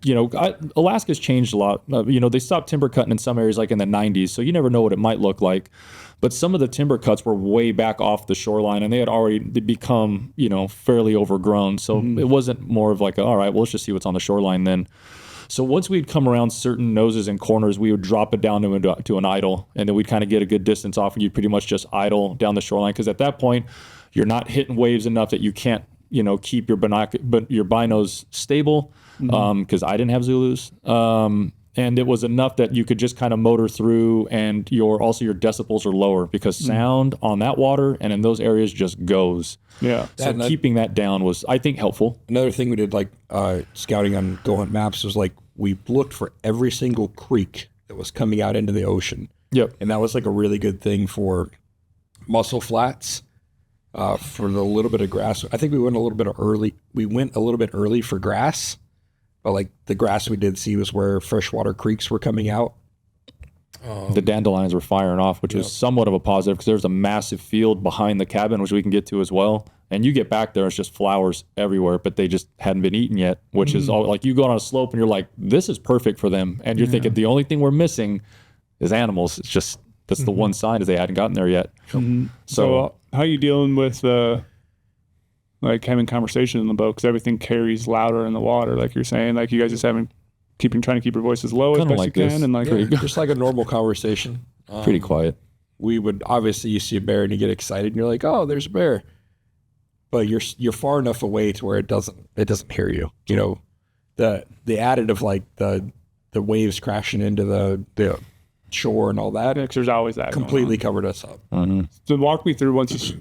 Alaska's changed a lot. They stopped timber cutting in some areas like in the 90s, so you never know what it might look like. But some of the timber cuts were way back off the shoreline, and they had already become, fairly overgrown. So it wasn't more of like, all right, well, let's just see what's on the shoreline then. So once we'd come around certain noses and corners, we would drop it down to an idle, and then we'd kind of get a good distance off, and you'd pretty much just idle down the shoreline. Because at that point, you're not hitting waves enough that you can't, keep your binos stable. Because I didn't have Zulus. And it was enough that you could just kind of motor through, and your decibels are lower because sound on that water and in those areas just goes. Yeah. So keeping that down was, I think, helpful. Another thing we did, like scouting on goHUNT maps, was like we looked for every single creek that was coming out into the ocean. Yep. And that was like a really good thing for mussel flats, for the little bit of grass. I think we went a little bit early. We went a little bit early for grass, but like the grass we did see was where freshwater creeks were coming out. The dandelions were firing off, which was somewhat of a positive because there's a massive field behind the cabin, which we can get to as well. And you get back there, it's just flowers everywhere, but they just hadn't been eaten yet, which is all like you go on a slope and you're like, this is perfect for them. And you're thinking the only thing we're missing is animals. It's just, that's the one sign is they hadn't gotten there yet. So how are you dealing with like having conversation in the boat? Because everything carries louder in the water, like you're saying. Like you guys just trying to keep your voices low as Kinda best like you this. can, and like Just like a normal conversation. Pretty quiet. We would obviously, you see a bear and you get excited and you're like, oh, there's a bear. But you're far enough away to where it doesn't hear you. the additive, like the waves crashing into the shore and all that, Yeah, 'cause there's always that going completely covered us up. So walk me through once you.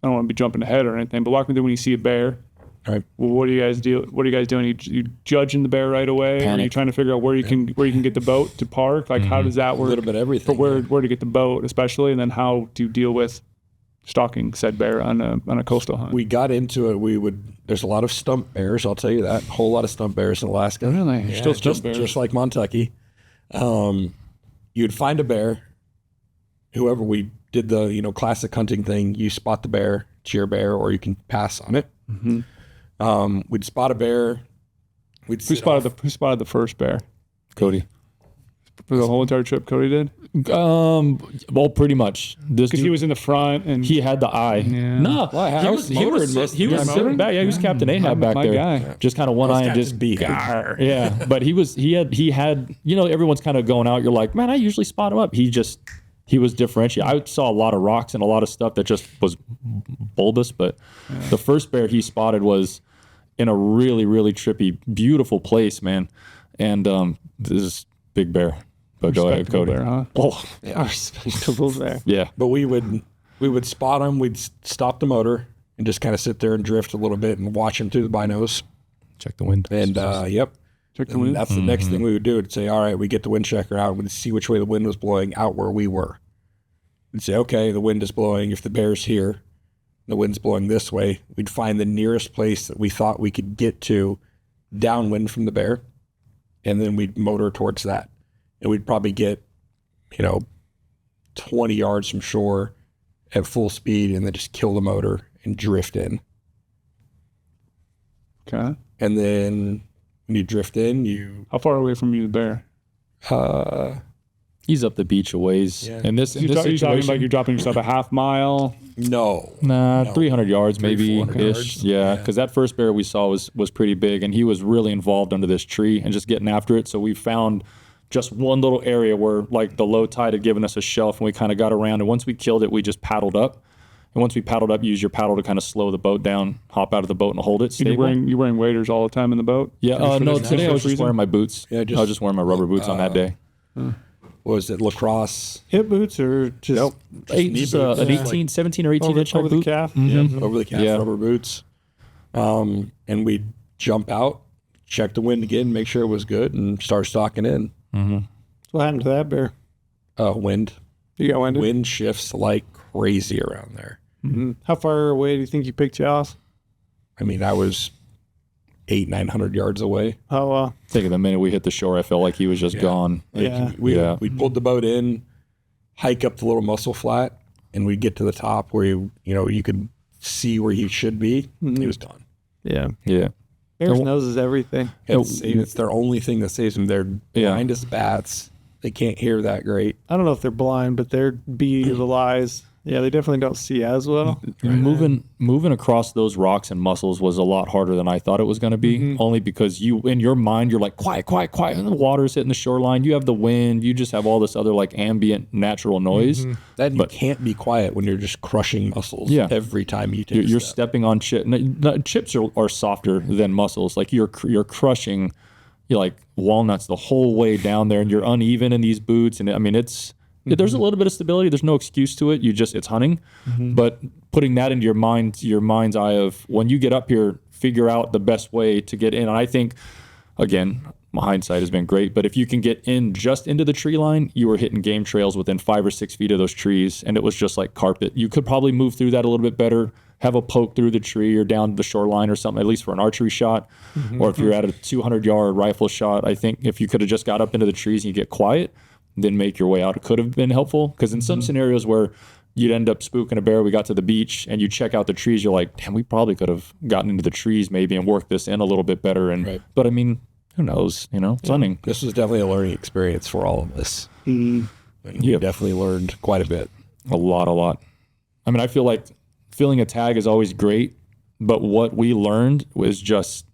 I don't want to be jumping ahead or anything, but walk me through when you see a bear. All right. Well, what do you guys do? What are you guys doing? You judging the bear right away? Or are you Panic. trying to figure out where you can get the boat to park? Like how does that A work? little bit of For everything. where to get the boat, especially, and then how to deal with stalking said bear on a coastal hunt. We got into it. There's a lot of stump bears. I'll tell you that. A whole lot of stump bears in Alaska. Really? Yeah, Still stump bears? just like Montucky. You'd find a bear. Whoever we did the classic hunting thing, you spot the bear, it's your bear, or you can pass on it. We'd spot a bear. Who spotted the first bear Cody. for the whole entire trip? Cody did Well, pretty much. This because he dude, was in the front and he had the eye. Yeah. No, Well, he I was was he was motoring he was most- sitting back. Yeah, he was Captain Ahab back my there. guy. Just kind of one eye and Captain just B. yeah. But he had everyone's kind of going out. You're like, man, I usually spot him up. He was differentiated. I saw a lot of rocks and a lot of stuff that just was bulbous. But the first bear he spotted was in a really, really trippy, beautiful place, man. And this is big bear. But go ahead, Respectable Cody. bear, huh? Oh, Respectable bear. yeah. But we would spot them. We'd stop the motor and just kind of sit there and drift a little bit and watch them through the binos. Check the wind. And yep. Check the And wind. that's the next thing we would do. We'd say, all right, we get the wind checker out. We'd see which way the wind was blowing out where we were. We'd say, okay, the wind is blowing. If the bear's here, the wind's blowing this way. We'd find the nearest place that we thought we could get to downwind from the bear. And then we'd motor towards that. And we'd probably get, 20 yards from shore at full speed and then just kill the motor and drift in. Okay. And then when you drift in, you How far away from you the bear? He's up the beach a ways. Yeah. And this, in You this talking situation, about you're dropping yourself a half mile? no. 300 yards maybe 400 ish. yards. Yeah, Yeah. because that first bear we saw was pretty big, and he was really involved under this tree and just getting after it. So we found just one little area where like the low tide had given us a shelf, and we kind of got around. And once we killed it, we just paddled up. And once we paddled up, you use your paddle to kind of slow the boat down, hop out of the boat, and hold it You're stable. wearing waders all the time in the boat? Yeah, no, today I was just reason? wearing my boots. Yeah, I was just wearing my rubber boots on that day. What was it, lacrosse? Hip boots or just Nope. Just an 18, 17 or 18 over, inch over the boot. calf? Over the calf, Yeah. rubber boots. And we'd jump out, check the wind again, make sure it was good, and start stalking in. What happened to that bear? Wind. You got winded? Wind shifts like crazy around there. How far away do you think you picked you off? I mean, I was 800-900 yards away. Oh, I think the minute we hit the shore, I felt like he was just gone. Like, Yeah. we pulled the boat in, hike up the little mussel flat, and we'd get to the top where you could see where he should be. He was gone. yeah. Yeah. Bear's Oh. nose is everything. It's their only thing that saves them. They're blind as bats. They can't hear that great. I don't know if they're blind, but their beady eyes, yeah, they definitely don't see as well. Moving across those rocks and mussels was a lot harder than I thought it was going to be. Only because you, in your mind, you're like quiet, quiet, quiet, and the water's hitting the shoreline. You have the wind. You just have all this other like ambient natural noise. Then you can't be quiet when you're just crushing mussels. Yeah. Every time you take You're a step. stepping on chips. Chips are softer than mussels. Like you're crushing, like walnuts the whole way down there, and you're uneven in these boots. And I mean, there's a little bit of stability. There's no excuse to it. It's hunting. But putting that into your mind's eye of when you get up here, figure out the best way to get in. And I think, again, my hindsight has been great, but if you can get in just into the tree line, you were hitting game trails within 5 or 6 feet of those trees, and it was just like carpet. You could probably move through that a little bit better, have a poke through the tree or down the shoreline or something, at least for an archery shot. Or if you're at a 200-yard rifle shot, I think if you could have just got up into the trees and you get quiet, then make your way out, it could have been helpful. Because in some scenarios where you'd end up spooking a bear, we got to the beach and you check out the trees, you're like, damn, we probably could have gotten into the trees maybe and worked this in a little bit better. And But I mean, who knows? It's hunting. This was definitely a learning experience for all of us. You definitely learned quite a bit. A lot. I mean, I feel like filling a tag is always great, but what we learned was just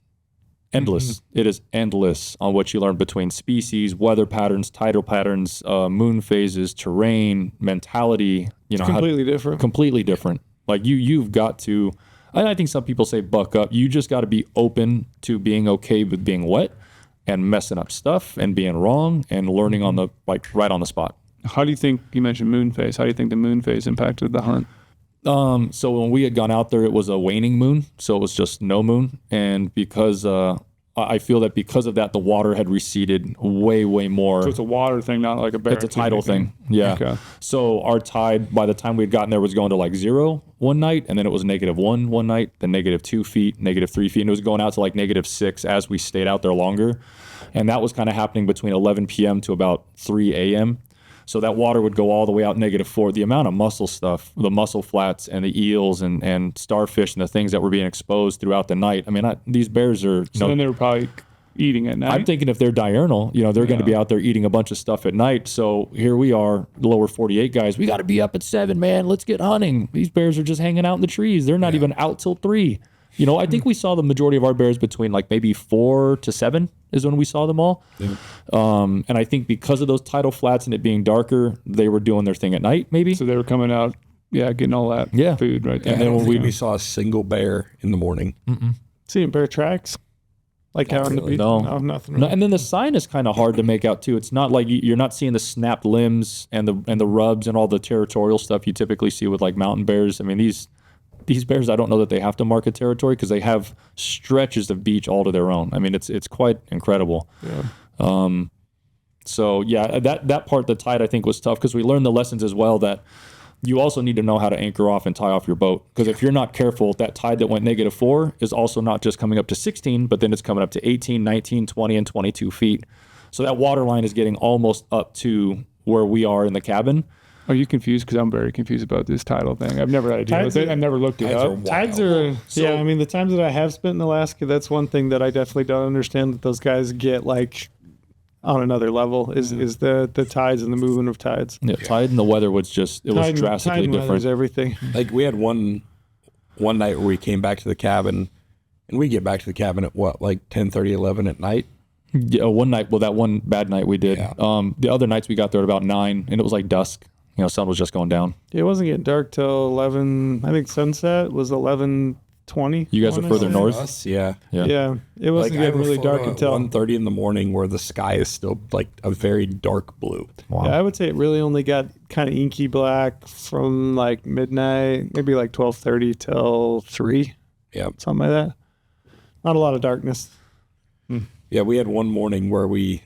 endless. It is endless on what you learn between species, weather patterns, tidal patterns, moon phases, terrain, mentality. Completely different. Completely different. Like you've got to. I think some people say buck up. You just got to be open to being okay with being wet. and messing up stuff and being wrong and learning on the right on the spot. How do you think, you mentioned moon phase, how do you think the moon phase impacted the hunt? So when we had gone out there, it was a waning moon, so it was just no moon. And because I feel that because of that, the water had receded way more. So it's a water thing, not like a bear. It's a tidal thing. Yeah. Okay. So our tide, by the time we had gotten there, was going to like 0 one night, and then it was -1 one night, then -2 feet, -3 feet, and it was going out to like -6 as we stayed out there longer. And that was kind of happening between 11 p.m. to about 3 a.m. So that water would go all the way out -4. The amount of mussel stuff, the mussel flats and the eels and starfish and the things that were being exposed throughout the night. I mean, these bears are, So then they were probably eating at night. I'm thinking if they're diurnal, they're going to be out there eating a bunch of stuff at night. So here we are, lower 48 guys. We got to be up at 7, man. Let's get hunting. These bears are just hanging out in the trees. They're not even out till 3. I think we saw the majority of our bears between like maybe 4 to 7 is when we saw them all. Yeah. And I think because of those tidal flats and it being darker, they were doing their thing at night, maybe. So they were coming out, getting all that food right there. And then when we saw a single bear in the morning. Seeing bear tracks? Like out on the beach? No, nothing. No, and then the sign is kind of hard to make out too. It's not like you're not seeing the snapped limbs and the rubs and all the territorial stuff you typically see with like mountain bears. I mean, these bears, I don't know that they have to mark a territory because they have stretches of beach all to their own. I mean, it's quite incredible. Yeah. So yeah, that part, the tide, I think was tough because we learned the lessons as well that you also need to know how to anchor off and tie off your boat. Because if you're not careful, that tide that went -4 is also not just coming up to 16, but then it's coming up to 18, 19, 20, and 22 feet. So that water line is getting almost up to where we are in the cabin. Are you confused? Because I'm very confused about this title thing. I've never had a deal with it. I've never looked it up. Tides are, I mean, the times that I have spent in Alaska, that's one thing that I definitely don't understand that those guys get like on another level is the tides and the movement of tides. Yeah, tide and the weather was drastically tide and different. Everything. Like we had one night where we came back to the cabin, and we get back to the cabin at what, like 10:30, 11 at night? Yeah, one night. Well, that one bad night we did. Yeah. The other nights we got there at about 9, and it was like dusk. Sun was just going down. It wasn't getting dark till 11. I think sunset was 11:20. You guys were further north? Yeah. It wasn't getting really dark until 1:30 in the morning where the sky is still like a very dark blue. Wow. Yeah, I would say it really only got kind of inky black from like midnight, maybe like 12:30 till 3. Yeah. Something like that. Not a lot of darkness. Yeah, we had one evening where we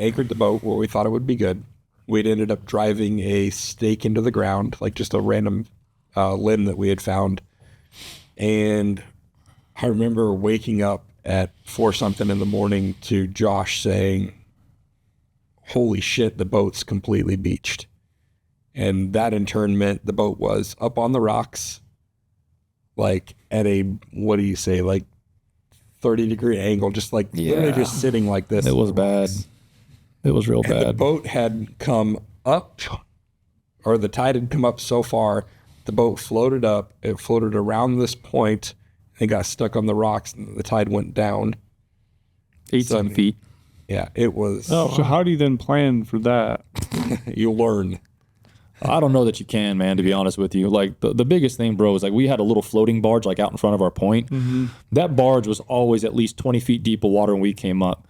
anchored the boat where we thought it would be good. We'd ended up driving a stake into the ground, like just a random limb that we had found. And I remember waking up at 4 something in the morning to Josh saying, "Holy shit, the boat's completely beached." And that in turn meant the boat was up on the rocks, like at a, what do you say, like 30-degree angle, just like literally just sitting like this. It was bad. It was real bad. The boat had come up, or the tide had come up so far, the boat floated up. It floated around this point and got stuck on the rocks, and the tide went down. 18 feet. Yeah, it was. Oh, so how do you then plan for that? You learn. I don't know that you can, man, to be honest with you. Like the biggest thing, bro, is like we had a little floating barge like out in front of our point. Mm-hmm. That barge was always at least 20 feet deep of water when we came up.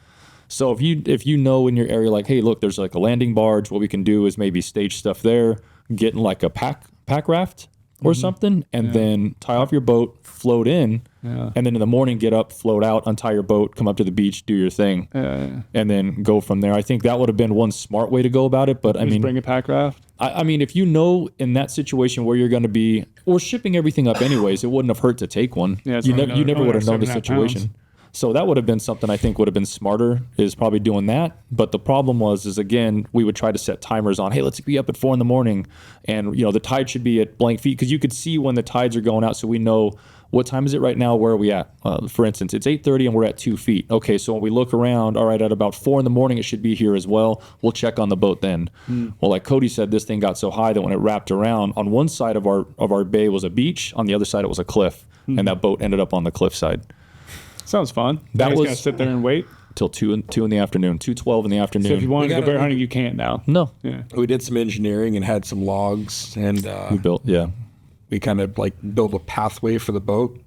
So if you know in your area, like, hey, look, there's like a landing barge, what we can do is maybe stage stuff there, get in like a pack raft or something, and then tie off your boat, float in, and then in the morning get up, float out, untie your boat, come up to the beach, do your thing, and then go from there. I think that would have been one smart way to go about it. But I mean, bring a pack raft. I mean, if you know in that situation where you're going to be, or shipping everything up anyways, it wouldn't have hurt to take one. Yeah, you never would have known the 7.5 situation. pounds. So that would have been something I think would have been smarter, is probably doing that. But the problem is again, we would try to set timers on, hey, let's be up at 4 a.m. and the tide should be at blank feet, because you could see when the tides are going out, so we know what time is it right now, where are we at? For instance, it's 8:30 and we're at 2 feet. Okay, so when we look around, all right, at about 4 a.m, it should be here as well. We'll check on the boat then. Well, like Cody said, this thing got so high that when it wrapped around, on one side of our bay was a beach, on the other side it was a cliff, and that boat ended up on the cliff side. Sounds fun. That You guys was- gonna sit there and wait. Till 2 in the afternoon, 2:12 in the afternoon. So if you wanted to go gotta- bear hunting, you can't now. No, Yeah. We did some engineering and had some logs, and we built, we kind of like built a pathway for the boat,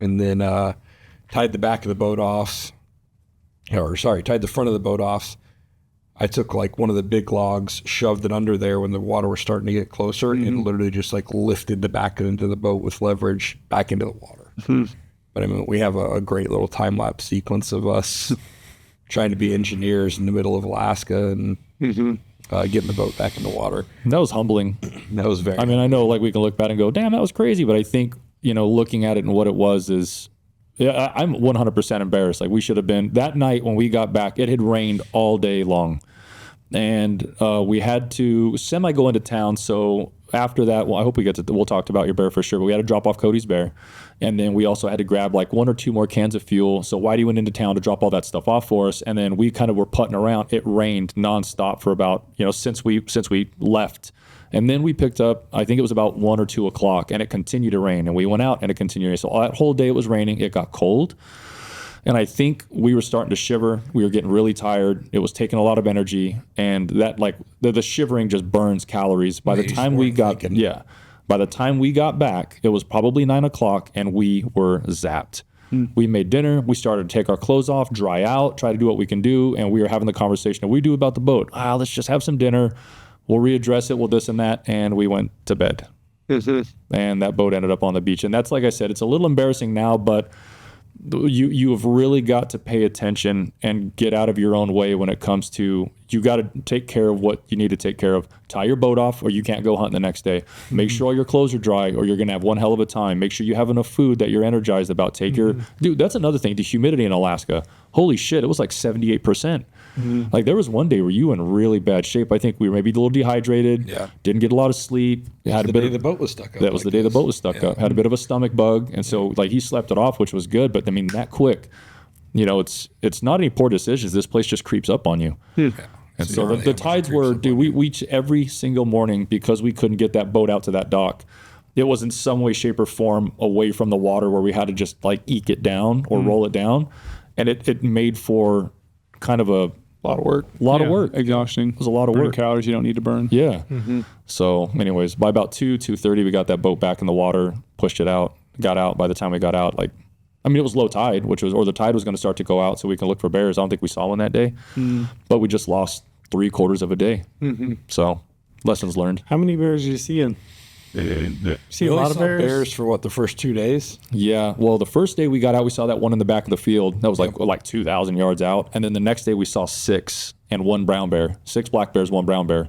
and then tied the back of the boat off, tied the front of the boat off. I took like one of the big logs, shoved it under there when the water was starting to get closer, and literally just like lifted the back into the boat with leverage back into the water. But I mean, we have a great little time lapse sequence of us trying to be engineers in the middle of Alaska and getting the boat back in the water. That was humbling. That was very. I mean, I know like we can look back and go, damn, that was crazy. But I think, looking at it and what it was is, yeah, I'm 100% embarrassed. Like we should have been that night when we got back, it had rained all day long. And we had to go into town. So after that, well, I hope we'll talk about your bear for sure, but we had to drop off Cody's bear. And then we also had to grab like 1 or 2 more cans of fuel. So Whitey went into town to drop all that stuff off for us. And then we kind of were putting around. It rained nonstop for about, since we left. And then we picked up, I think it was about 1 or 2 o'clock, and it continued to rain. And we went out and it continued. So that whole day it was raining. It got cold. And I think we were starting to shiver. We were getting really tired. It was taking a lot of energy. And that like the shivering just burns calories. By the time we got back, it was probably 9 o'clock and we were zapped. We made dinner. We started to take our clothes off, dry out, try to do what we can do. And we were having the conversation that we do about the boat. Let's just have some dinner. We'll readdress it. We'll this and that. And we went to bed. And that boat ended up on the beach. And that's, like I said, it's a little embarrassing now, but you have really got to pay attention and get out of your own way when it comes to, you got to take care of what you need to take care of. Tie your boat off or you can't go hunting the next day. Make sure all your clothes are dry or you're going to have one hell of a time. Make sure you have enough food that you're energized about. Dude, that's another thing. The humidity in Alaska. Holy shit, it was like 78%. Like there was one day where you were in really bad shape. I think we were maybe a little dehydrated. Yeah. Didn't get a lot of sleep. Had the day the boat was stuck up. That was the day the boat was stuck up. Had a bit of a stomach bug, and so like he slept it off, which was good. But I mean, that quick, it's not any poor decisions. This place just creeps up on you. And so the tides were, dude, we every single morning, because we couldn't get that boat out to that dock, it was in some way, shape, or form away from the water where we had to just like eke it down or roll it down, and it made for kind of a lot of work. Of work. Exhausting. It was a lot of work. Calories you don't need to burn. Yeah. So anyways, by about 2:30, we got that boat back in the water, pushed it out, got out. By the time we got out, it was low tide, or the tide was going to start to go out so we can look for bears. I don't think we saw one that day, but we just lost 3/4 of a day. So lessons learned. How many bears did you see in? See a lot of bears for the first 2 days? Yeah. Well, the first day we got out, we saw that one in the back of the field. That was like 2,000 yards out. And then the next day we saw 6 and 1 brown bear. 6 black bears, 1 brown bear.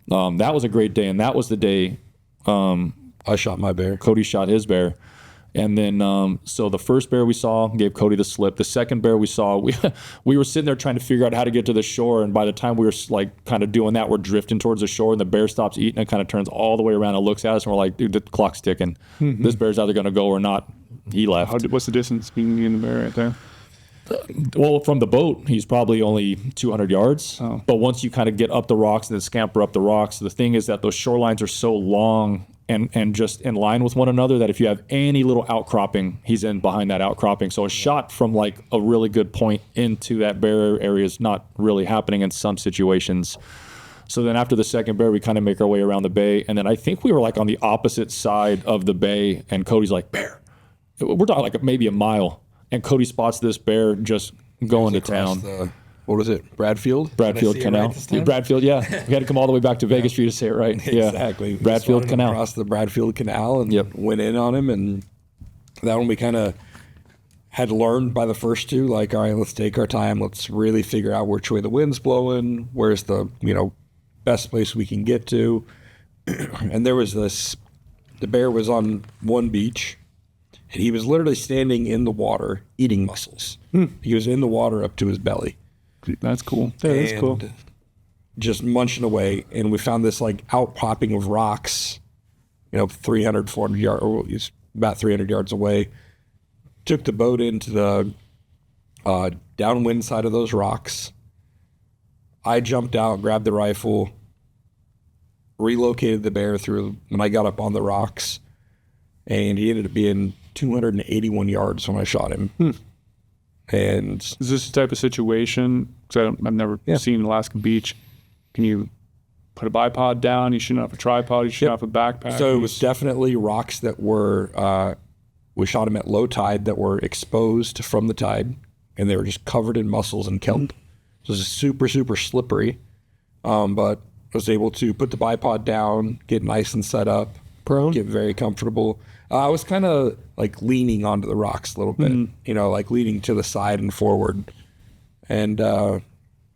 That was a great day. And that was the day I shot my bear. Cody shot his bear. And then, so the first bear we saw gave Cody the slip. The second bear we saw, we were sitting there trying to figure out how to get to the shore. And by the time we were like kind of doing that, we're drifting towards the shore, and the bear stops eating and kind of turns all the way around and looks at us. And we're like, dude, the clock's ticking. This bear's either going to go or not. He left. What's the distance between you and the bear right there? Well, from the boat, he's probably only 200 yards. Oh. But once you kind of get up the rocks and then scamper up the rocks, the thing is that those shorelines are so long and just in line with one another that if you have any little outcropping, he's in behind that outcropping. So a shot from like a really good point into that bear area is not really happening in some situations. So then after the second bear, we kind of make our way around the bay. And then I think we were like on the opposite side of the bay, and Cody's like, bear. We're talking like maybe a mile. And Cody spots this bear just going to town. What was it? Bradfield Canal. Bradfield, yeah. We had to come all the way back to Vegas for you to say it right. Exactly. Yeah. Bradfield Canal. Across the Bradfield Canal and went in on him. And that one we kind of had learned by the first two, like, all right, let's take our time. Let's really figure out which way the wind's blowing. Where's the, best place we can get to. And there was the bear was on one beach, and he was literally standing in the water eating mussels. He was in the water up to his belly. That's cool. Yeah, that's cool. Just munching away, and we found this like outpopping of rocks, 300, 400 yards, or about 300 yards away. Took the boat into the downwind side of those rocks. I jumped out, grabbed the rifle, relocated the bear through when I got up on the rocks, and he ended up being 281 yards when I shot him. And is this the type of situation? Because I've never seen Alaskan beach. Can you put a bipod down? You shouldn't have a tripod. You shouldn't have a backpack. So it was definitely rocks that were. We shot them at low tide that were exposed from the tide, and they were just covered in mussels and kelp. So it was super, super slippery. But I was able to put the bipod down, get nice and set up, Prone? get very comfortable. I was kind of like leaning onto the rocks a little bit, you know, like leaning to the side and forward. And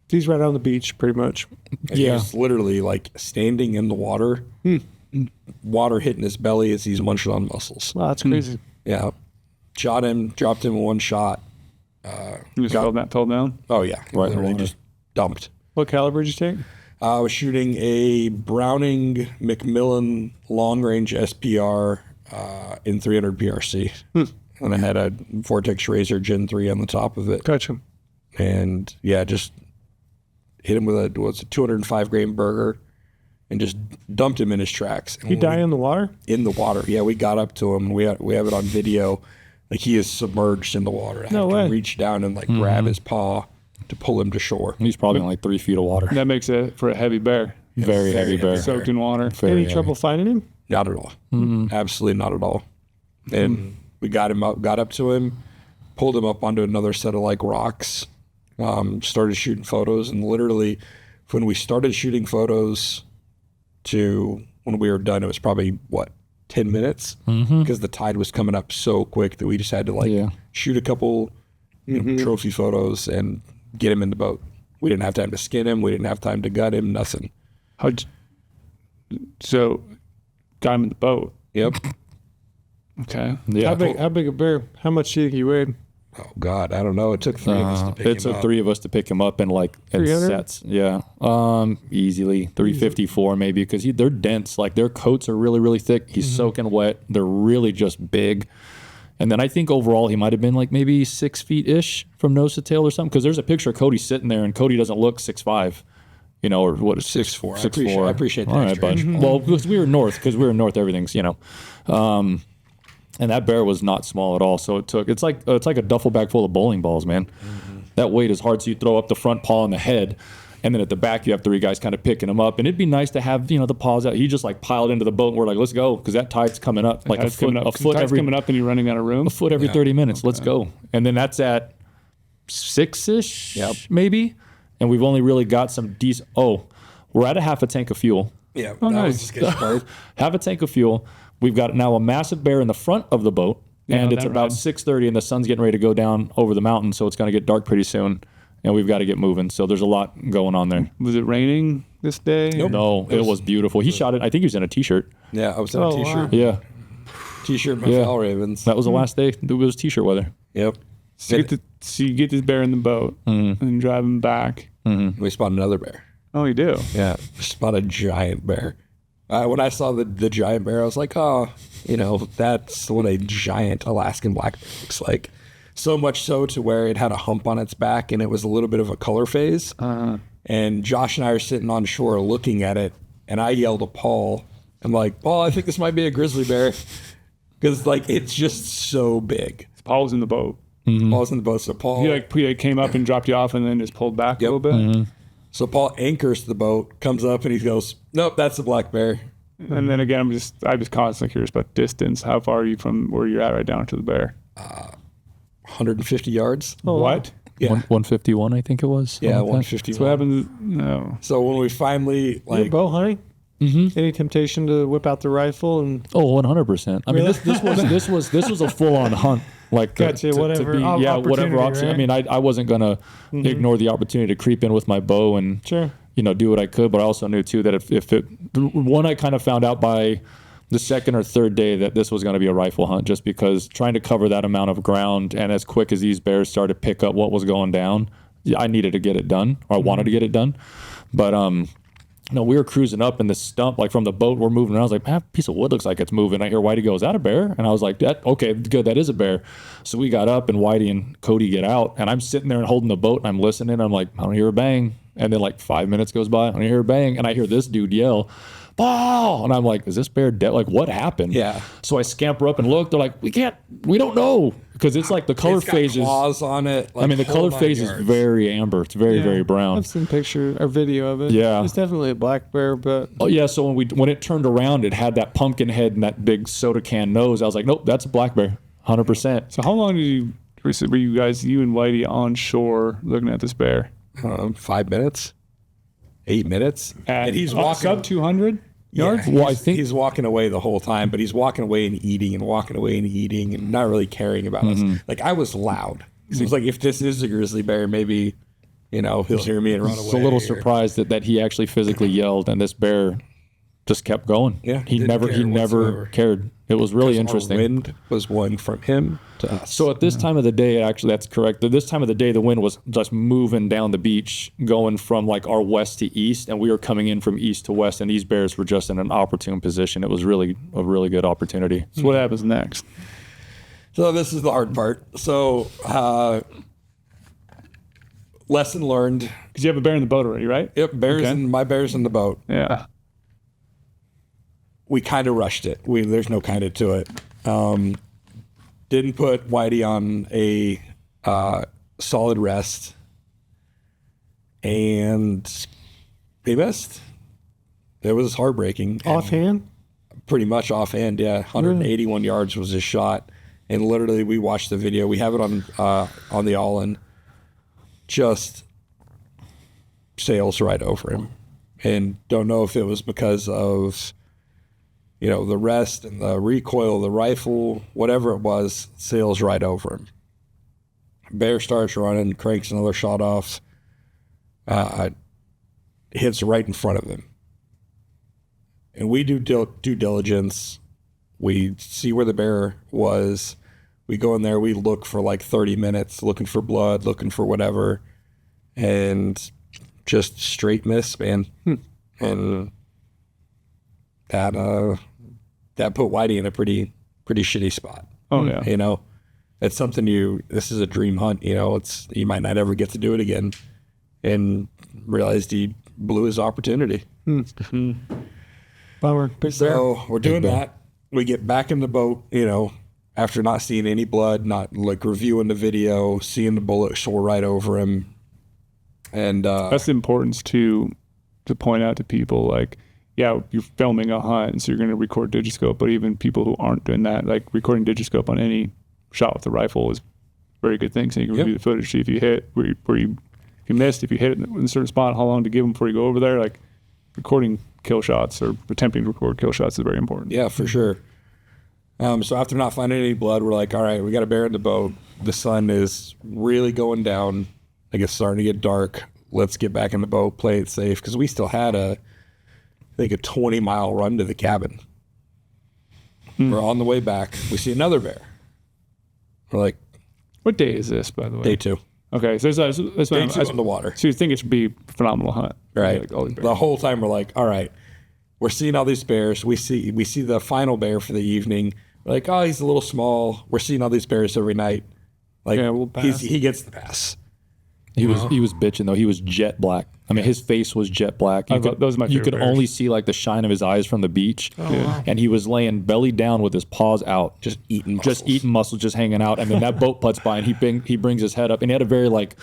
He's right on the beach, pretty much. he was literally like standing in the water, water hitting his belly as he's munching on mussels. Wow, that's crazy. Yeah. Shot him, dropped him in one shot. You just fell down. Oh, yeah. Right in the Literally water. just dumped. What caliber did you take? I was shooting a Browning Macmillan long range SPR in 300 PRC. And I had a Vortex Razor Gen 3 on the top of it. Gotcha. And yeah, just hit him with a 205 grain burger and just dumped him in his tracks. And He die in the water? in the water. Yeah, we got up to him. We have it on video. Like he is submerged in the water. I No had to way. reach down and like grab his paw to pull him to shore. He's probably in like 3 feet of water. That makes it for a heavy bear. Very heavy bear. Soaked in water. Very Any heavy. trouble finding him? Not at all. Absolutely not at all. And we got up to him, pulled him up onto another set of like rocks, started shooting photos. And literally when we started shooting photos to when we were done, it was probably 10 minutes because the tide was coming up so quick that we just had to like shoot a couple trophy photos and get him in the boat. We didn't have time to skin him. We didn't have time to gut him. Nothing. So, got him in the boat. Yep. Okay. Yeah. How big a bear? How much do you think he weighed? Oh God, I don't know. It took 3 of us to pick It him took up. 3 of us to pick him up in like in 300? sets. Yeah. Easily 354 maybe because they're dense. Like their coats are really, really thick. He's soaking wet. They're really just big. And then I think overall he might have been like maybe 6 feet ish from nose to tail or something. Because there's a picture of Cody sitting there and Cody doesn't look 6'5", you know, or what? 6'4". 6'4". I appreciate that. All right, bud. Well, because we were north, everything's, you know. And that bear was not small at all. So it's like a duffel bag full of bowling balls, man. That weight is hard. So you throw up the front paw and the head, and then at the back you have 3 guys kind of picking him up. And it'd be nice to have, you know, the paws out. He just like piled into the boat and we're like, let's go, because that tide's coming up like Tide's a foot tide's coming up and you're running out of room. a foot every 30 minutes. Let's go. And then that's at 6-ish, maybe. And we've only really got some decent. Oh, we're at a half a tank of fuel. Yeah, that was just getting started. Half a tank of fuel. We've got now a massive bear in the front of the boat, and it's that about ride. 6:30, and the sun's getting ready to go down over the mountain, so it's going to get dark pretty soon, and we've got to get moving. So there's a lot going on there. Was it raining this day? No, it was beautiful. He shot it. I think he was in a t-shirt. Yeah, I was in Oh, a t-shirt. wow. Yeah, T-shirt, my Yeah. Fall Ravens. that was the last day. It was t-shirt weather. Yep. So you get this bear in the boat and drive him back. We spotted another bear. Oh, you do? Yeah, spotted a giant bear. When I saw the giant bear, I was like, oh, you know, that's what a giant Alaskan black bear looks like. So much so to where it had a hump on its back and it was a little bit of a color phase. And Josh and I are sitting on shore looking at it, and I yelled to Paul, I'm like, Paul, I think this might be a grizzly bear. Because, like, it's just so big. Paul was in the boat. Paul's in the boat, so Paul... He came up and dropped you off and then just pulled back a little bit. So Paul anchors the boat, comes up, and he goes, nope, that's a black bear. And then again, I'm just constantly curious about distance. How far are you from where you're at right down to the bear? 150 yards. What? Yeah. 151, I think it was. Yeah, something like that. 150. So what happens? No. So when we finally, Like, like, bow hunting? Any temptation to whip out the rifle and Oh, 100%. I mean, this was a full on hunt. Like Gotcha, whatever whatever opportunity, option. I right? mean, I wasn't gonna ignore the opportunity to creep in with my bow and Sure. you know do what I could. But I also knew too that if it one, I kind of found out by the second or third day that this was going to be a rifle hunt, just because trying to cover that amount of ground and as quick as these bears started to pick up what was going down, I needed to get it done, or I wanted to get it done. But no, we were cruising up in this stump, like from the boat, we're moving around. I was like, man, that piece of wood looks like it's moving. I hear Whitey go, is that a bear? And I was like, okay, good, that is a bear. So we got up and Whitey and Cody get out, and I'm sitting there and holding the boat and I'm listening. I'm like, I don't hear a bang. And then like 5 minutes goes by, I don't hear a bang. And I hear this dude yell, Paul! And I'm like, is this bear dead? Like, what happened? Yeah. So I scamper up and look. They're like, we don't know. Because it's like the color it's got phase is, claws on it. I mean, the whole color 9 phase is yards. very amber. It's very, very brown. I've seen picture or video of it. Yeah. It's definitely a black bear, but Oh yeah, so when it turned around, it had that pumpkin head and that big soda can nose. I was like, nope, that's a black bear, 100%. So how long did you Were you guys, you and Whitey, on shore looking at this bear? 5 minutes, 8 minutes, and he's walking sub 200 yards. Yeah, I think he's walking away the whole time, but he's walking away and eating and walking away and eating and not really caring about us. Like, I was loud. It was like, if this is a grizzly bear, maybe, he'll hear me and run away. I was a little surprised that he actually physically yelled, and this bear just kept going. Yeah, he never whatsoever. cared. It was really interesting. Our wind was blowing from him to us. So at this time of the day, actually, that's correct. At this time of the day, the wind was just moving down the beach, going from like our west to east, and we were coming in from east to west, and these bears were just in an opportune position. It was really a really good opportunity. So what happens next? So this is the hard part. So lesson learned. Because you have a bear in the boat already, right? Yep, my bear's in the boat. Yeah. We kind of rushed it. There's no kind of to it. Didn't put Whitey on a solid rest, and they missed. It was heartbreaking. Offhand? Pretty much offhand, yeah. 181 yards was his shot, and literally we watched the video. We have it on the All-In. Just sails right over him, and don't know if it was because of the rest and the recoil of the rifle, whatever it was, sails right over him. Bear starts running, cranks another shot off, hits right in front of him. And we do due diligence. We see where the bear was. We go in there, we look for like 30 minutes, looking for blood, looking for whatever, and just straight miss, man. And that put Whitey in a pretty shitty spot. Oh yeah. It's something this is a dream hunt, you might not ever get to do it again, and realized he blew his opportunity. Bummer. So we're doing that. We get back in the boat, after not seeing any blood, not like reviewing the video, seeing the bullet soar right over him. And that's the importance to point out to people, like, yeah, you're filming a hunt, and so you're going to record digiscope, but even people who aren't doing that, like recording digiscope on any shot with the rifle is a very good thing. So you can review the footage, see if you hit, if you missed, if you hit it in a certain spot, how long to give them before you go over there. Like, recording kill shots or attempting to record kill shots is very important. Yeah, for sure. So after not finding any blood, we're like, all right, we got a bear in the boat. The sun is really going down. I guess starting to get dark. Let's get back in the boat, play it safe, because we still had a 20-mile run to the cabin. We're on the way back. We see another bear. We're like, what day is this, by the way? day 2. Okay, so that's Day 2 on the water. So you think it should be a phenomenal hunt, right? Like all these bears. The whole time we're like, all right, we're seeing all these bears. We see the final bear for the evening. We're like, oh, he's a little small. We're seeing all these bears every night. Like, yeah, we'll pass. he gets the pass. He was bitching though. He was jet black. I mean, his face was jet black. Those are my You favorite could bears. only see like the shine of his eyes from the beach. Wow. And he was laying belly down with his paws out, Just eating muscles, just hanging out. And then that boat putts by, and he brings his head up, and he had a very like.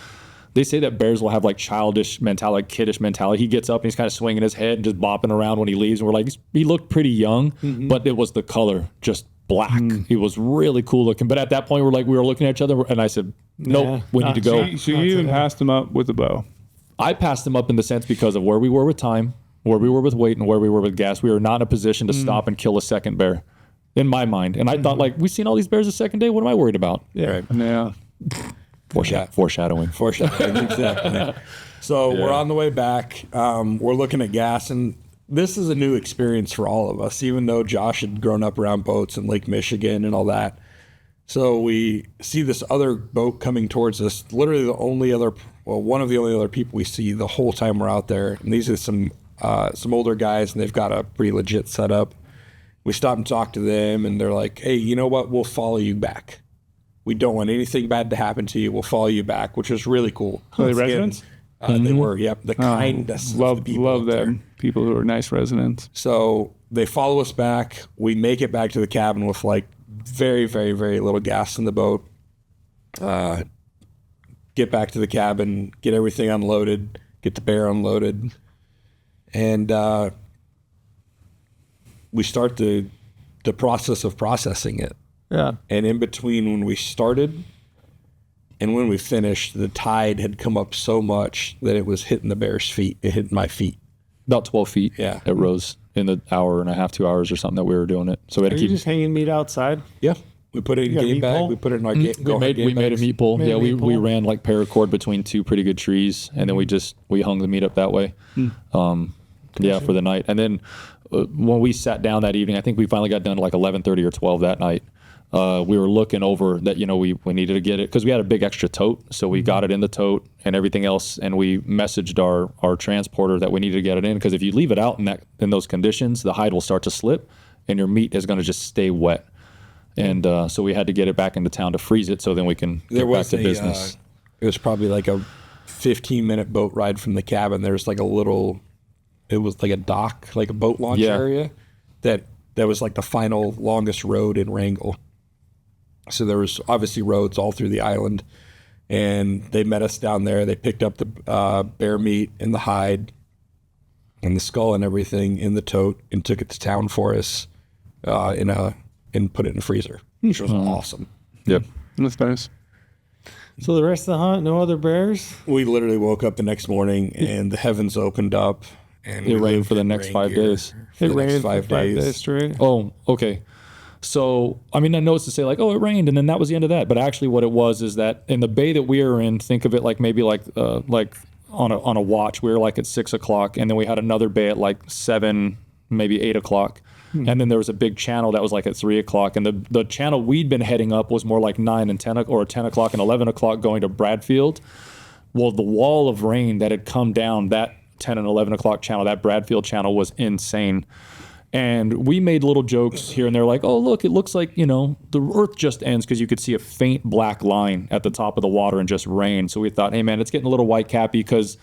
They say that bears will have like childish mentality, like kiddish mentality. He gets up and he's kind of swinging his head and just bopping around when he leaves. And we're like, he looked pretty young, but it was the color, just black. He was really cool looking. But at that point, we were looking at each other, and I said, nope, we need to go. So you even passed him up with a bow. I passed him up in the sense because of where we were with time, where we were with weight, and where we were with gas. We were not in a position to stop and kill a second bear, in my mind. And I thought, like, we've seen all these bears the second day. What am I worried about? Yeah. Right. Yeah. Foreshadowing. Exactly. So we're on the way back. We're looking at gas, and this is a new experience for all of us, even though Josh had grown up around boats in Lake Michigan and all that. So we see this other boat coming towards us, literally one of the only other people we see the whole time we're out there. And these are some older guys, and they've got a pretty legit setup. We stop and talk to them, and they're like, hey, you know what? We'll follow you back. We don't want anything bad to happen to you. We'll follow you back, which was really cool. Are they residents? They were, yep. The kindness of the people love out there. them. People who are nice residents. So they follow us back. We make it back to the cabin with like very, very, very little gas in the boat. Get back to the cabin, get everything unloaded, get the bear unloaded. And we start the process of processing it. Yeah. And in between when we started And when we finished, the tide had come up so much that it was hitting the bear's feet. It hit my feet. About 12 feet. Yeah. It rose in the hour and a half, 2 hours or something that we were doing it. So we had Are to you keep. just hanging meat outside? Yeah. We put it in got a game meat bag. pole? We put it in our We made a meat pole. Made a Yeah, meat we pole? ran like paracord between two pretty good trees, and then we hung the meat up that way. Yeah, for the night. And then when we sat down that evening, I think we finally got done at like 11:30 or 12 that night. We were looking over that, we needed to get it because we had a big extra tote. So we got it in the tote and everything else. And we messaged our transporter that we needed to get it in. Because if you leave it out in those conditions, the hide will start to slip and your meat is going to just stay wet. And so we had to get it back into town to freeze it so then we can get back to business. It was probably like a 15-minute boat ride from the cabin. There's like it was like a dock, like a boat launch area that was like the final longest road in Wrangell. So there was obviously roads all through the island, and they met us down there. They picked up the bear meat and the hide and the skull and everything in the tote and took it to town for us and put it in a freezer, which was awesome. Yep. That's nice. So the rest of the hunt, no other bears? We literally woke up the next morning and the heavens opened up. And It we rained lived for the in next rain 5 gear days. for It the next rained 5 for 5 days days. straight. Oh, okay. So, I mean, I know it's to say like, oh, it rained, and then that was the end of that. But actually, what it was is that in the bay that we were in, think of it like maybe like on a watch. We were like at 6 o'clock, and then we had another bay at like 7, maybe 8 o'clock, and then there was a big channel that was like at 3 o'clock, and the channel we'd been heading up was more like 9 and 10 or 10 o'clock and 11 o'clock going to Bradfield. Well, the wall of rain that had come down that 10 and 11 o'clock channel, that Bradfield channel, was insane. And we made little jokes here and there like, oh, look, it looks like, the earth just ends, because you could see a faint black line at the top of the water and just rain. So we thought, hey, man, it's getting a little white cappy, because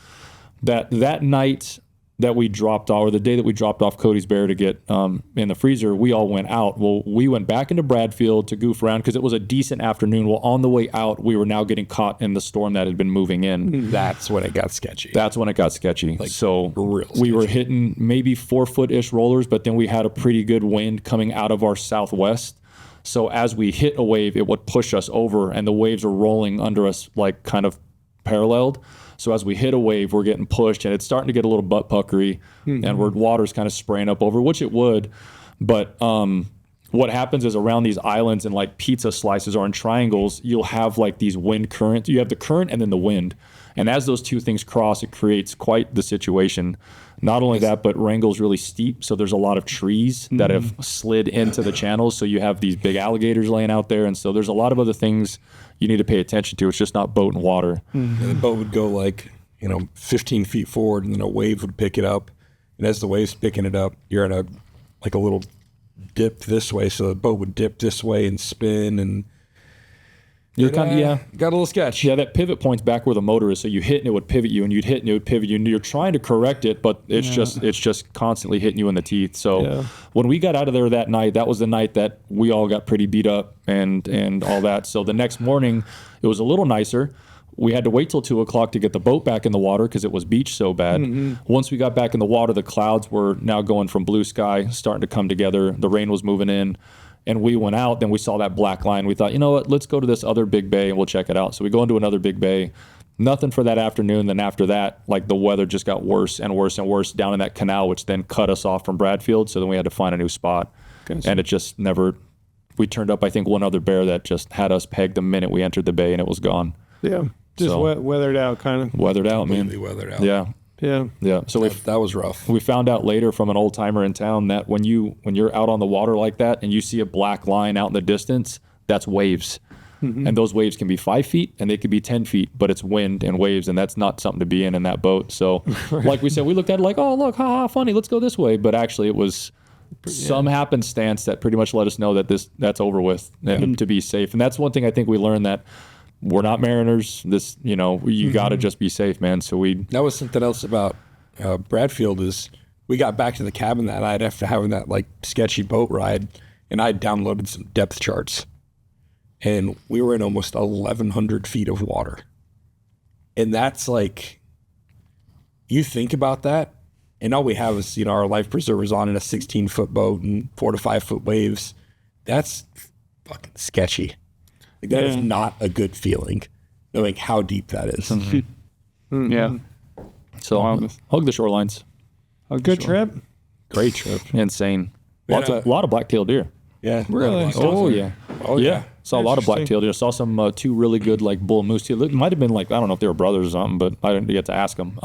that night that we dropped off, or the day that we dropped off Cody's bear to get in the freezer, we all went out. Well, we went back into Bradfield to goof around because it was a decent afternoon. Well, on the way out, we were now getting caught in the storm that had been moving in. That's when it got sketchy. That's when it got sketchy. So real we were sketchy. hitting maybe 4-foot-ish rollers, but then we had a pretty good wind coming out of our southwest. So as we hit a wave, it would push us over, and the waves were rolling under us like kind of paralleled. So as we hit a wave, we're getting pushed, and it's starting to get a little butt puckery, and water's kind of spraying up over, which it would. But what happens is around these islands and like pizza slices or in triangles, you'll have like these wind currents. You have the current and then the wind. And as those two things cross, it creates quite the situation. Not only that, but Wrangell's really steep, so there's a lot of trees that have slid into the channels. So you have these big alligators laying out there, and so there's a lot of other things you need to pay attention to. It's just not boat and water. And the boat would go like, 15 feet forward, and then a wave would pick it up. And as the wave's picking it up, you're in a little dip this way. So the boat would dip this way and spin, and You're kind of, got a little sketch. Yeah, that pivot point's back where the motor is. So you hit and it would pivot you, and you'd hit and it would pivot you, and you're trying to correct it, but it's just constantly hitting you in the teeth. So when we got out of there that night, that was the night that we all got pretty beat up and all that. So the next morning, it was a little nicer. We had to wait till 2 o'clock to get the boat back in the water because it was beach so bad. Once we got back in the water, the clouds were now going from blue sky, starting to come together. The rain was moving in. And we went out, then we saw that black line. We thought, you know what, let's go to this other big bay and we'll check it out. So we go into another big bay. Nothing for that afternoon. Then after that, like the weather just got worse and worse and worse down in that canal, which then cut us off from Bradfield. So then we had to find a new spot. Gotcha. And it just never, we turned up, I think, one other bear that just had us pegged the minute we entered the bay, and it was gone. Yeah. Just weathered out, kind of. Weathered out, man. Completely weathered out. Yeah. Yeah. Yeah. So that was rough. we found out later from an old timer in town that when you're out on the water like that and you see a black line out in the distance, that's waves. And those waves can be 5 feet and they could be 10 feet, but it's wind and waves, and that's not something to be in that boat. So like we said, we looked at it like, oh, look, haha, funny, let's go this way. But actually it was some happenstance that pretty much let us know that that's over with and to be safe. And that's one thing I think we learned, that we're not mariners. This, you got to just be safe, man. So that was something else about Bradfield is we got back to the cabin that night after having that like sketchy boat ride, and I downloaded some depth charts, and we were in almost 1,100 feet of water. And that's like, you think about that, and all we have is, our life preservers on in a 16-foot boat and 4 to 5 foot waves. That's fucking sketchy. Like, that is not a good feeling. knowing how deep that is. Yeah. So hug the shorelines. A good trip. Great trip. Insane. Yeah. A lot of black-tailed deer. Yeah. Really? Oh yeah. Oh, yeah. Saw a lot of black-tailed deer. Saw some two really good like bull moose deer. It might have been like, I don't know if they were brothers or something, but I didn't get to ask them.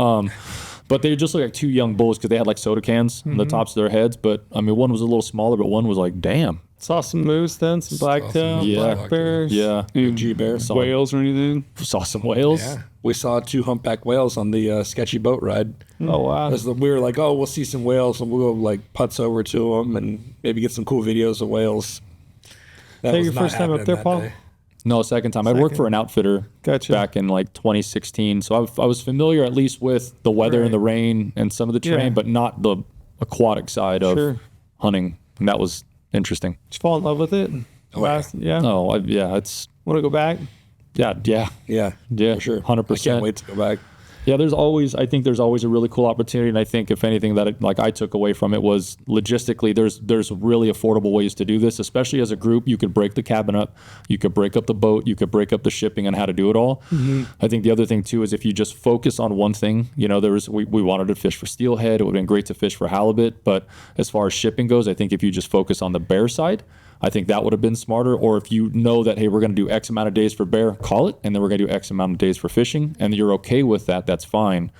But they just looked like two young bulls because they had like soda cans on the tops of their heads. But I mean, one was a little smaller, but one was like, damn. Saw some moose then, some blacktail, Yeah. black bears. Yeah. G bear. Whales or anything? Saw some whales. Yeah. We saw 2 humpback whales on the sketchy boat ride. Oh wow. We were like, oh, we'll see some whales, and we'll go like putts over to them and maybe get some cool videos of whales. That That was your not first time up happening there, that Paul? day. No, second time. I'd worked for an outfitter Gotcha. back in like 2016. So I was familiar at least with the weather and the rain and some of the terrain, Yeah. but not the aquatic side of Sure. hunting. And that was interesting. Did you fall in love with it? Yeah. Oh, yeah, it's, Want to go back? yeah, Yeah. for sure. 100%. I can't wait to go back. Yeah, I think there's always a really cool opportunity. And I think if anything that I took away from it was logistically, there's really affordable ways to do this, especially as a group. You could break the cabin up, you could break up the boat, you could break up the shipping and how to do it all. I think the other thing too is if you just focus on one thing, we wanted to fish for steelhead. It would have been great to fish for halibut. But as far as shipping goes, I think if you just focus on the bear side, I think that would have been smarter. Or if you know that, hey, we're going to do X amount of days for bear, call it. And then we're going to do X amount of days for fishing. And you're okay with that, that's fine.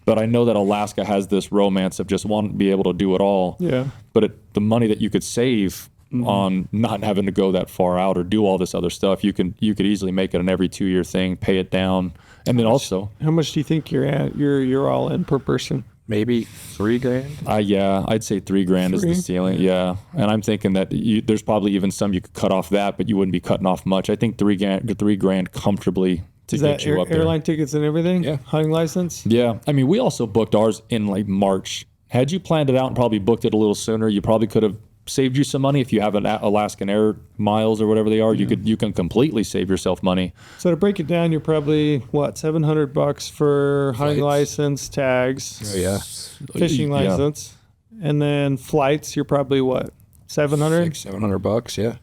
But I know that Alaska has this romance of just wanting to be able to do it all. Yeah. But the money that you could save on not having to go that far out or do all this other stuff, you could easily make it an every 2-year thing, pay it down. And then also, How much do you think you're all in per person? Maybe $3,000. yeah, I'd say $3,000 is the ceiling. Yeah, and I'm thinking that there's probably even some you could cut off that, but you wouldn't be cutting off much. I think $3,000 comfortably to Is get that you up there. airline tickets and everything? Yeah. Hunting license? Yeah, I mean, we also booked ours in like March. Had you planned it out and probably booked it a little sooner, you probably could have saved you some money. If you have an Alaskan Air miles or whatever they are, you can completely save yourself money. So to break it down, you're probably $700 for hunting Flights. license, tags, Oh, yeah. fishing Yeah. license, and then flights. You're probably $700? $600-700, yeah.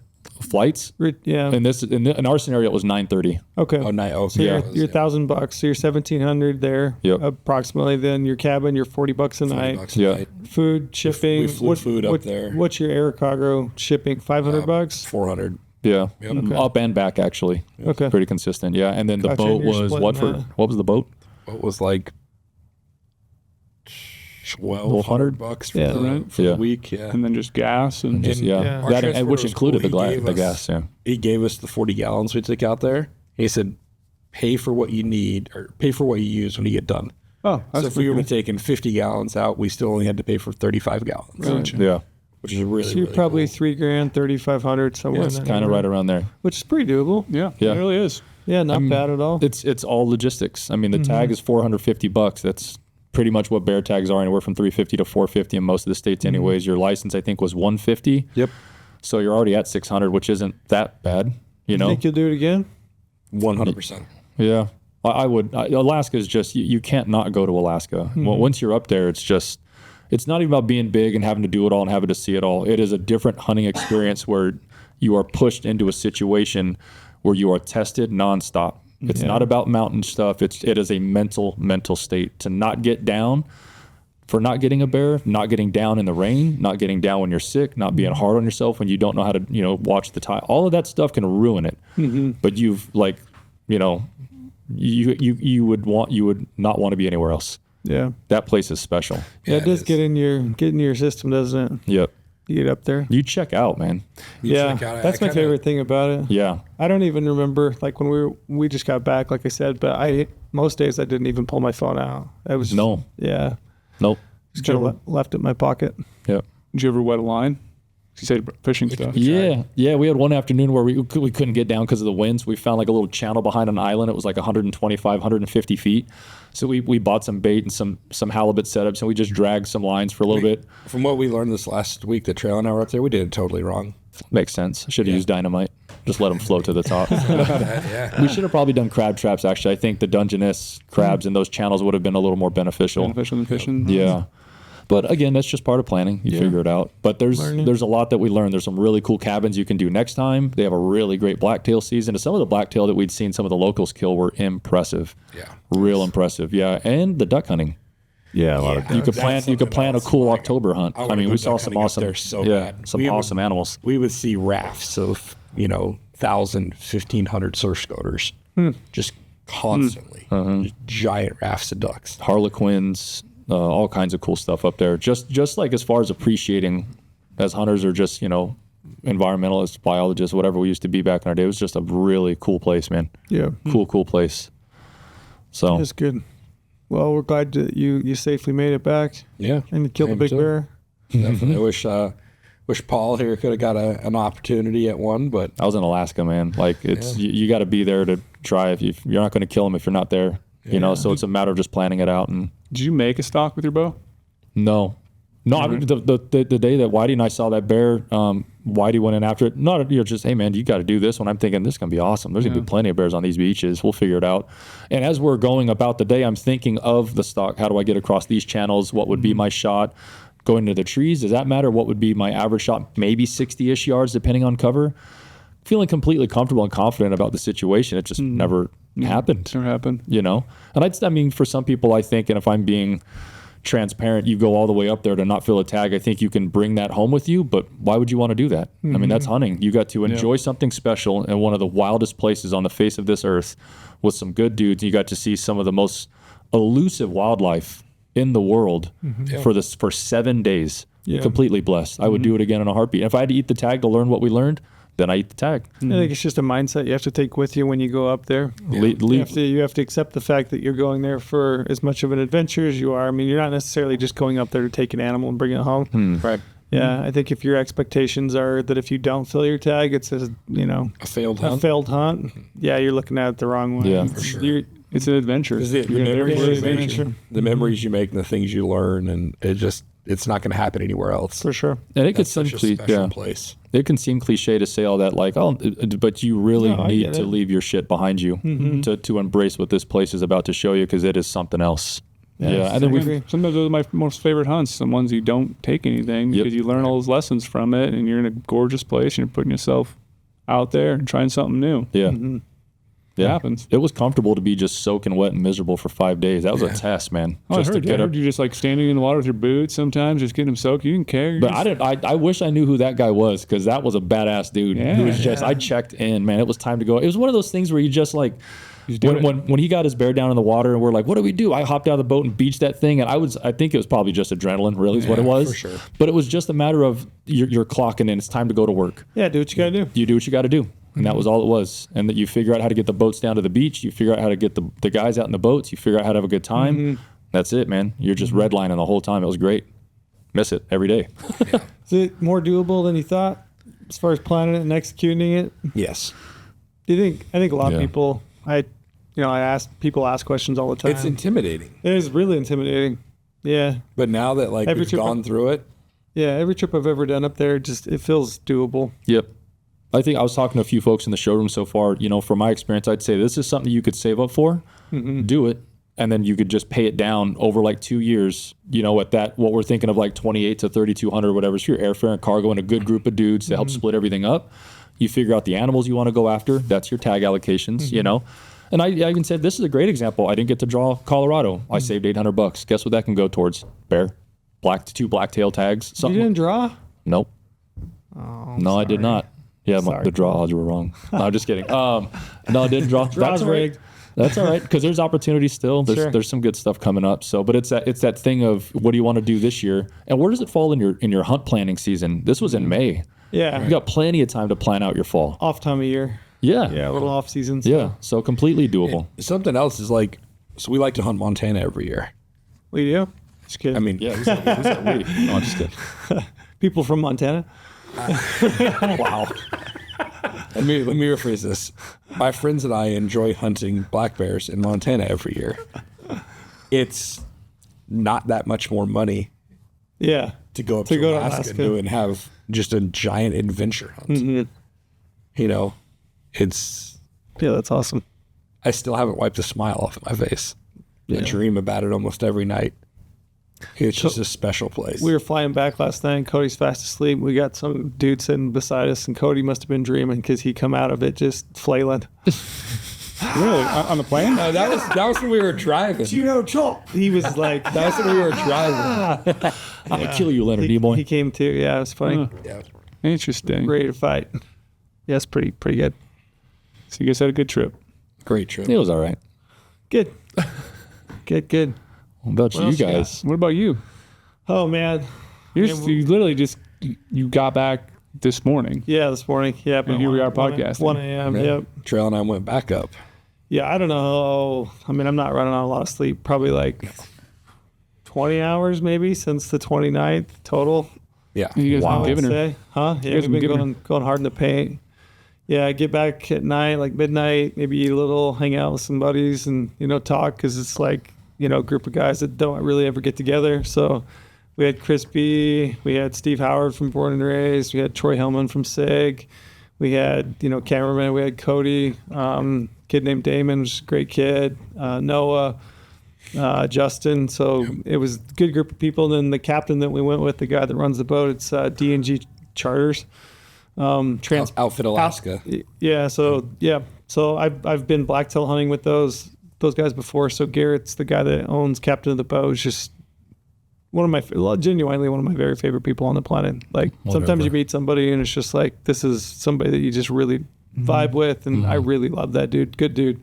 Flights Yeah. in our scenario it was $930. Okay. Oh, night. Oh, So yeah. you're $1,000. So you're $1,700 there. Yep. Approximately. Then your cabin, you're $40 a night. $40 a Yeah. night. Food, shipping. We flew food up there. What's your air cargo shipping? $500. 400. Yeah, Yep. up and back actually. Okay. Pretty consistent. Yeah, and then the Gotcha, boat and you're was splitting what that. what was the boat? What was like $1,200 for, Yeah. for Yeah. the week? Yeah. And then just gas and Just, yeah, Yeah. Our that transporter which was included cool. He gave the us- gas. Yeah, He gave us the 40 gallons we took out there. He said, pay for what you need or pay for what you use when you get done. oh, that's So if we would have taken 50 gallons out, we still only had to pay for 35 gallons, Gotcha. yeah, which is really, So you're really probably cool. $3,000, $3,500 somewhere. it's in that kind of neighborhood, right around there. which is pretty doable. Yeah, Yeah. it really is. Yeah, not bad at all. It's all logistics. I mean, the tag is $450. That's pretty much what bear tags are, anywhere from $350 to $450 in most of the states. Anyways, your license I think was $150. Yep. So you're already at $600, which isn't that bad. You know. Think you'll do it again? 100%. Yeah, I would. Alaska is just you can't not go to Alaska. Well, once you're up there, it's not even about being big and having to do it all and having to see it all. It is a different hunting experience where you are pushed into a situation where you are tested nonstop. It's not about mountain stuff. It is a mental state to not get down for not getting a bear, not getting down in the rain, not getting down when you're sick, not being hard on yourself when you don't know how to watch the tide. All of that stuff can ruin it. But you've you would not want to be anywhere else. Yeah. That place is special. Yeah, it does get in your system, doesn't it? Yep. You get up there. You check out, man. Yeah, check out. that's I my kinda- favorite thing about it. Yeah. I don't even remember like when we just got back, like I said, but most days I didn't even pull my phone out. I was No. Yeah, Nope. just kind of left it in my pocket. Yep. Did you ever wet a line? You said fishing stuff. Yeah. We had one afternoon where we couldn't get down because of the winds. We found like a little channel behind an island. It was like 125, 150 feet. So we bought some bait and some halibut setups, and we just dragged some lines for a little bit. From what we learned this last week, the trail and I were up there, we did it totally wrong. Makes sense. Should have used dynamite. Just let them float to the top. Yeah. We should have probably done crab traps, actually. I think the Dungeness crabs in those channels would have been a little more beneficial. Beneficial than fishing. Yeah. But again, that's just part of planning. You figure it out. But there's a lot that we learned. There's some really cool cabins you can do next time. They have a really great blacktail season. And some of the blacktail that we'd seen some of the locals kill were impressive. Yeah. Real impressive. Yeah. And the duck hunting. Yeah, a lot of You could plan a cool October hunt. I mean, we saw some awesome awesome animals. We would see rafts of, 1,000, 1,500 surf scoters just constantly. Just giant rafts of ducks. Harlequins, all kinds of cool stuff up there. Just like as far as appreciating as hunters or just, environmentalists, biologists, whatever we used to be back in our day. It was just a really cool place, man. Yeah. Cool place. So That's good. Well, we're glad that you safely made it back. Yeah. And you killed the big bear. Definitely wish Paul here could have got an opportunity at one, but I was in Alaska, man. Like you got to be there to try. If you're not going to kill him if you're not there, So it's a matter of just planning it out. And Did you make a stalk with your bow? no. I mean, the day that Whitey and I saw that bear, Whitey went in after it. Not you're just, hey man, you got to do this one. I'm thinking this is gonna be awesome. There's gonna be plenty of bears on these beaches. We'll figure it out. And as we're going about the day, I'm thinking of the stalk. How do I get across these channels? What would be my shot? Going to the trees, does that matter? What would be my average shot? Maybe 60-ish yards, depending on cover. Feeling completely comfortable and confident about the situation. It just never happened. Never happened. And I mean, for some people, I think, and if I'm being transparent, you go all the way up there to not feel a tag. I think you can bring that home with you, but why would you want to do that? I mean, that's hunting. You got to enjoy something special in one of the wildest places on the face of this earth with some good dudes. You got to see some of the most elusive wildlife in the world for 7 days. Completely blessed. I would do it again in a heartbeat. If I had to eat the tag to learn what we learned, then I eat the tag. I think it's just a mindset you have to take with you when you go up there. You have to accept the fact that you're going there for as much of an adventure as you are. I mean, you're not necessarily just going up there to take an animal and bring it home. Right. Yeah, I think if your expectations are that if you don't fill your tag, it's a failed hunt. A failed hunt. Yeah, you're looking at it the wrong way. Yeah, for sure. It's an adventure. The memories you make and the things you learn, and it's not going to happen anywhere else. For sure. And it could Such a special place. It can seem cliche to say all that, like, but you really need to leave your shit behind you to embrace what this place is about to show you, because it is something else. Yeah, and then sometimes those are my most favorite hunts, the ones you don't take anything because you learn all those lessons from it, and you're in a gorgeous place, and you're putting yourself out there and trying something new. Yeah. It happens. It was comfortable to be just soaking wet and miserable for 5 days. That was a test, man. I heard you just like standing in the water with your boots sometimes, just getting them soaked. You didn't care. But I wish I knew who that guy was, because that was a badass dude. Who was just, I checked in, man. It was time to go. It was one of those things where you just like, when he got his bear down in the water and we're like, what do we do? I hopped out of the boat and beached that thing. And I think it was probably just adrenaline, really, is what it was. For sure. But it was just a matter of you're clocking in. It's time to go to work. Yeah, do what you got to do. You do what you got to do. And that was all it was. And that you figure out how to get the boats down to the beach. You figure out how to get the guys out in the boats. You figure out how to have a good time. That's it, man. You're just redlining the whole time. It was great. Miss it every day. Is it more doable than you thought as far as planning it and executing it? Yes. Do you think? I think a lot of people. People ask questions all the time. It's intimidating. It is really intimidating. Yeah. But now that we've gone through it. Yeah, every trip I've ever done up there, it feels doable. Yep. I think I was talking to a few folks in the showroom so far. From my experience, I'd say this is something you could save up for, do it, and then you could just pay it down over like 2 years. At that, what we're thinking of like 2,800 to 3,200, whatever. So your airfare and cargo and a good group of dudes to help split everything up. You figure out the animals you want to go after. That's your tag allocations. And I even said this is a great example. I didn't get to draw Colorado. I saved $800. Guess what that can go towards? Bear, 2 blacktail tags. You didn't draw? Nope. Oh, no, sorry. I did not. Yeah, the draw odds were wrong. No, I'm just kidding. No, I didn't draw. That's rigged. That's all right, because there's opportunity still. There's some good stuff coming up. So, but it's that thing of what do you want to do this year, and where does it fall in your hunt planning season? This was in May. Yeah, you got plenty of time to plan out your fall. Off time of year. Yeah, a little off season. Yeah, so completely doable. Something else is so we like to hunt Montana every year. We do. Just kidding. I mean, yeah. Who's that we? No, I'm just kidding. People from Montana. Wow. Let me rephrase this. My friends and I enjoy hunting black bears in Montana every year. It's not that much more money. Yeah. To go up to Alaskan and have just a giant adventure hunt. It's. Yeah, that's awesome. I still haven't wiped a smile off my face. I dream about it almost every night. It's just a special place. We were flying back last night, and Cody's fast asleep. We got some dude sitting beside us, and Cody must have been dreaming because he come out of it just flailing. Really? On the plane? that was when we were driving. Chop. He was like, That's when we were driving. I'm gonna kill you, Leonard D. he boy. came too. Yeah, it was funny. Yeah. Interesting. Ready to fight. Yeah, it's pretty good. So you guys had a good trip. Great trip. It was all right. Good. Good. What about you else you guys? What about you? Oh man. You literally just you got back this morning. Yeah, this morning. Yeah, And here we are podcasting. 1 a.m. Yeah. Yep. Trail and I went back up. Yeah, I don't know. I mean, I'm not running on a lot of sleep. Probably like 20 hours maybe since the 29th total. Yeah. You guys I been would giving her. say. Huh? Yeah, guys we've been been giving going hard in the paint. Yeah, I get back at night, like midnight, maybe eat a little, hang out with some buddies and, talk because it's like, a group of guys that don't really ever get together. So we had Crispy, we had Steve Howard from Born and Raised, we had Troy Hellman from SIG, we had, cameraman, we had Cody, kid named Damon, which is a great kid, Noah, Justin. So it was a good group of people. And then the captain that we went with, the guy that runs the boat, it's D&G Charters. Outfit Alaska. Yeah. So I've been blacktail hunting with those guys before. So Garrett's the guy that owns Captain of the Boat. Is just genuinely one of my very favorite people on the planet. Like sometimes you meet somebody and it's just like, this is somebody that you just really vibe with. And I really love that dude. Good dude.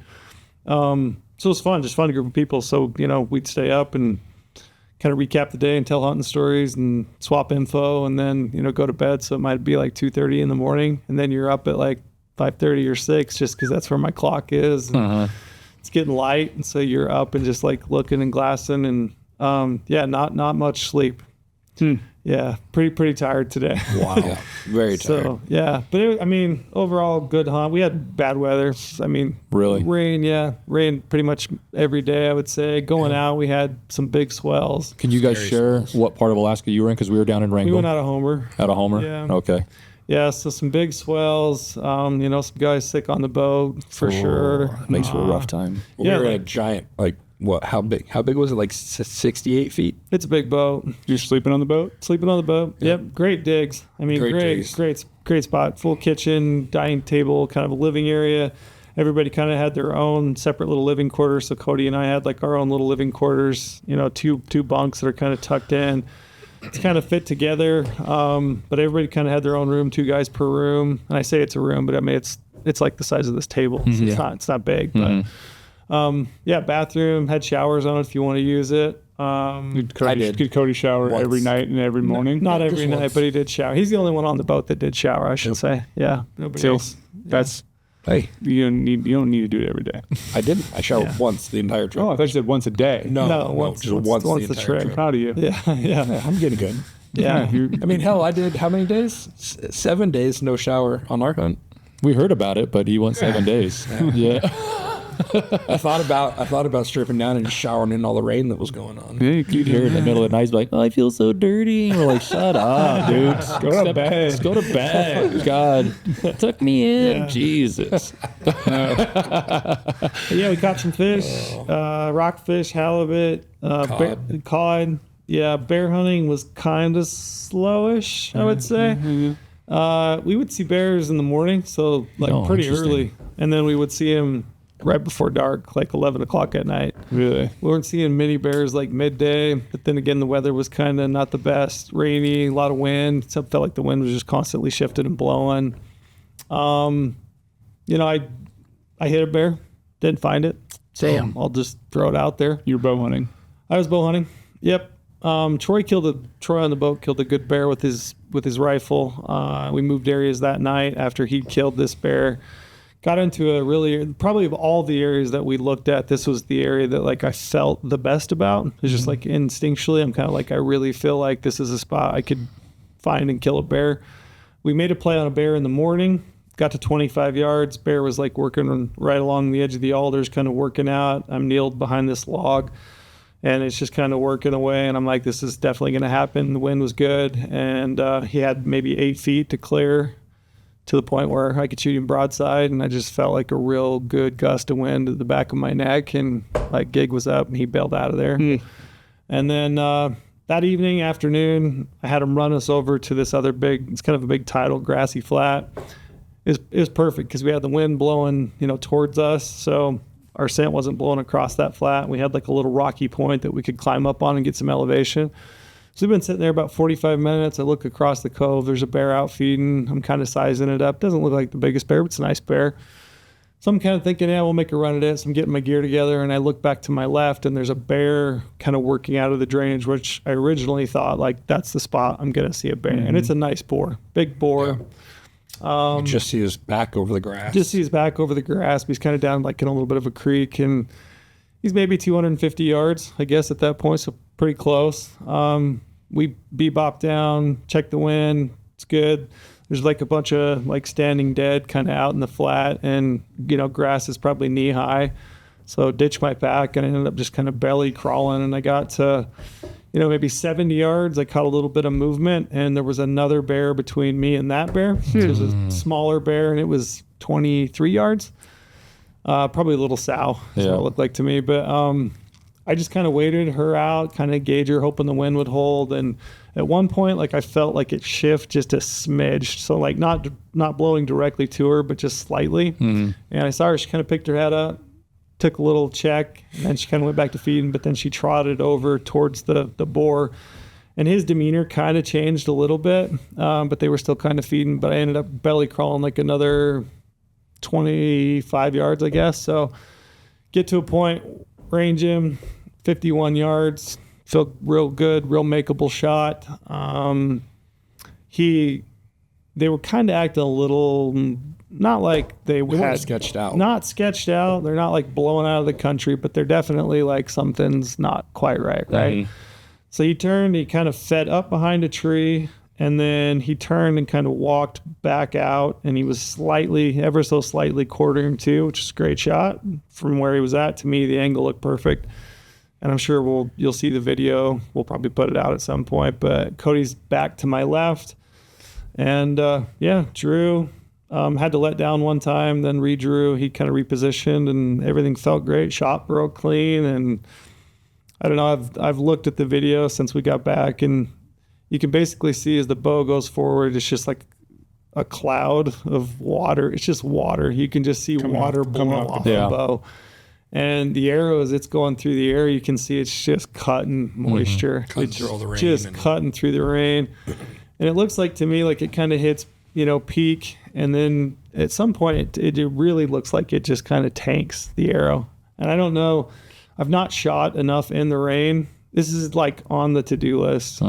So it's fun, just fun group of people. So, we'd stay up and kind of recap the day and tell hunting stories and swap info and then, go to bed. So it might be like 2:30 in the morning and then you're up at like 5:30 or 6 just because that's where my clock is. And it's getting light. And so you're up and just like looking and glassing and not much sleep. Yeah, pretty tired today. Wow. Yeah, very tired. So, yeah. But overall, good hunt. We had bad weather. Really? Rain pretty much every day, I would say. Going out, we had some big swells. Can you guys share what part of Alaska you were in? Because we were down in We Wrangell. went out of Homer. Out of Homer? Yeah. Okay. Yeah, so some big swells. Some guys sick on the boat for sure. Makes for a rough time. We were in a giant, how big? How big was it? Like 68 feet? It's a big boat. You're sleeping on the boat? Sleeping on the boat. Yeah. Yep. Great digs. Digs. Great spot. Full kitchen, dining table, kind of a living area. Everybody kind of had their own separate little living quarters. So Cody and I had like our own little living quarters, two bunks that are kind of tucked in. It's kind of fit together. But everybody kind of had their own room, 2 guys per room. And I say it's a room, but it's like the size of this table. So it's not big, but bathroom, had showers on it if you want to use it. Did Cody shower Once. every night and every morning? Not every night, once. but he did shower. He's the only one on the boat that did shower, I should say. Yeah. Nobody So else. that's Hey, you don't need to do it every day. I didn't. I showered once the entire trip. Oh, I thought you said once a day. No, once just once the the entire trip. trip. Proud of you. Yeah. I'm getting good. Yeah. I mean, hell, I did how many days? 7 days no shower on our hunt. We heard about it, but he went 7 days. Yeah. I thought about stripping down and just showering in all the rain that was going on. Yeah, You'd hear in the middle of the night, he's like, "Oh, I feel so dirty." And we're like, "Shut up, dude. Go to bed. Just go to bed." God, took me in. Yeah. Jesus. Yeah, we caught some fish, rockfish, halibut, cod. Yeah, bear hunting was kind of slowish, I would say. We would see bears in the morning, so pretty interesting. early. And then we would see them right before dark, like 11 o'clock at night. Really? We weren't seeing mini bears like midday, but then again, the weather was kind of not the best. Rainy, a lot of wind. So it felt like the wind was just constantly shifting and blowing. I hit a bear, didn't find it. Damn. I'll just throw it out there. You're bow hunting. I was bow hunting. Yep. Troy on the boat killed a good bear with his rifle. We moved areas that night after he killed this bear. Got into probably of all the areas that we looked at, this was the area that I felt the best about. It's just instinctually, I'm kind of I really feel like this is a spot I could find and kill a bear. We made a play on a bear in the morning, got to 25 yards. Bear was working right along the edge of the alders, kind of working out. I'm kneeled behind this log and it's just kind of working away. And I'm like, this is definitely going to happen. The wind was good. And he had maybe 8 feet to clear to the point where I could shoot him broadside, and I just felt like a real good gust of wind at the back of my neck, and gig was up, and he bailed out of there. And then that afternoon, I had him run us over to this other it's kind of a big tidal grassy flat. It was perfect because we had the wind blowing, towards us. So our scent wasn't blowing across that flat. We had like a little rocky point that we could climb up on and get some elevation. So we've been sitting there about 45 minutes. I look across the cove. There's a bear out feeding. I'm kind of sizing it up. Doesn't look like the biggest bear, but it's a nice bear. So I'm kind of thinking, we'll make a run at it. So I'm getting my gear together, and I look back to my left, and there's a bear kind of working out of the drainage, which I originally thought, like, that's the spot I'm going to see a bear. And it's a nice boar, big boar. You just see his back over the grass. Just see his back over the grass. But he's kind of down like in a little bit of a creek, and he's maybe 250 yards, I guess, at that point, so pretty close. We bebop down, check the wind. It's good. There's like a bunch of like standing dead kind of out in the flat, and grass is probably knee high. So ditch my pack, and I ended up just kind of belly crawling, and I got to maybe 70 yards. I caught a little bit of movement, and there was another bear between me and that bear. It was a smaller bear, and it was 23 yards. Probably a little sow is what it looked like to me. But I just kind of waited her out, kind of gauge her, hoping the wind would hold. And at one point, like I felt like it shift just a smidge. So like not blowing directly to her, but just slightly. And I saw her, she kind of picked her head up, took a little check, and then she kind of went back to feeding, but then she trotted over towards the boar. And his demeanor kind of changed a little bit, but they were still kind of feeding. But I ended up belly crawling like another 25 yards, I guess. So get to a point, range him, 51 yards, felt real good, real makeable shot. They were kind of acting a little, not like they weren't sketched out. Not sketched out. They're not like blowing out of the country, but they're definitely like something's not quite right? Mm-hmm. So he turned, he kind of fed up behind a tree, and then he turned and kind of walked back out, and he was ever so slightly quartering to, which is a great shot. From where he was at, to me, the angle looked perfect. And I'm sure you'll see the video. We'll probably put it out at some point. But Cody's back to my left. And Drew had to let down one time, then redrew. He kind of repositioned, and everything felt great. Shot broke clean. And I don't know, I've looked at the video since we got back, and you can basically see as the bow goes forward, it's just like a cloud of water. It's just water. You can just see water blowing off the bow. And the arrow, as it's going through the air, you can see it's just cutting moisture. Cutting through all the rain. Just cutting through the rain. And it looks like to me like it kind of hits, peak. And then at some point, it really looks like it just kind of tanks the arrow. And I don't know. I've not shot enough in the rain. This is like on the to-do list.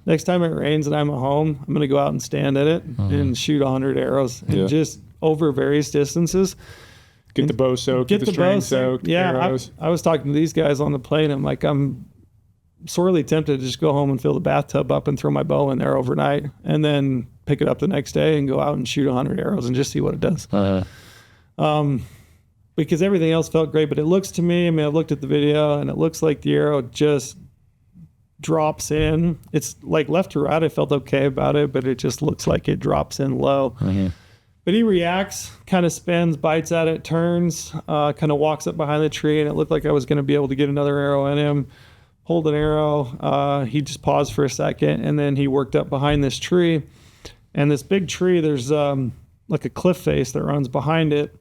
Next time it rains and I'm at home, I'm going to go out and stand at it and shoot 100 arrows and just over various distances. Get the bow soaked, get the string soaked. Yeah, I was talking to these guys on the plane. I'm like, I'm sorely tempted to just go home and fill the bathtub up and throw my bow in there overnight, and then pick it up the next day and go out and shoot 100 arrows and just see what it does. Because everything else felt great, but it looks to me, I've looked at the video, and it looks like the arrow just drops in. It's like left to right, I felt okay about it, but it just looks like it drops in low. But he reacts, kind of spins, bites at it, turns, kind of walks up behind the tree, and it looked like I was going to be able to get another arrow in him. Hold an arrow. He just paused for a second, and then he worked up behind this tree. And this big tree, there's like a cliff face that runs behind it.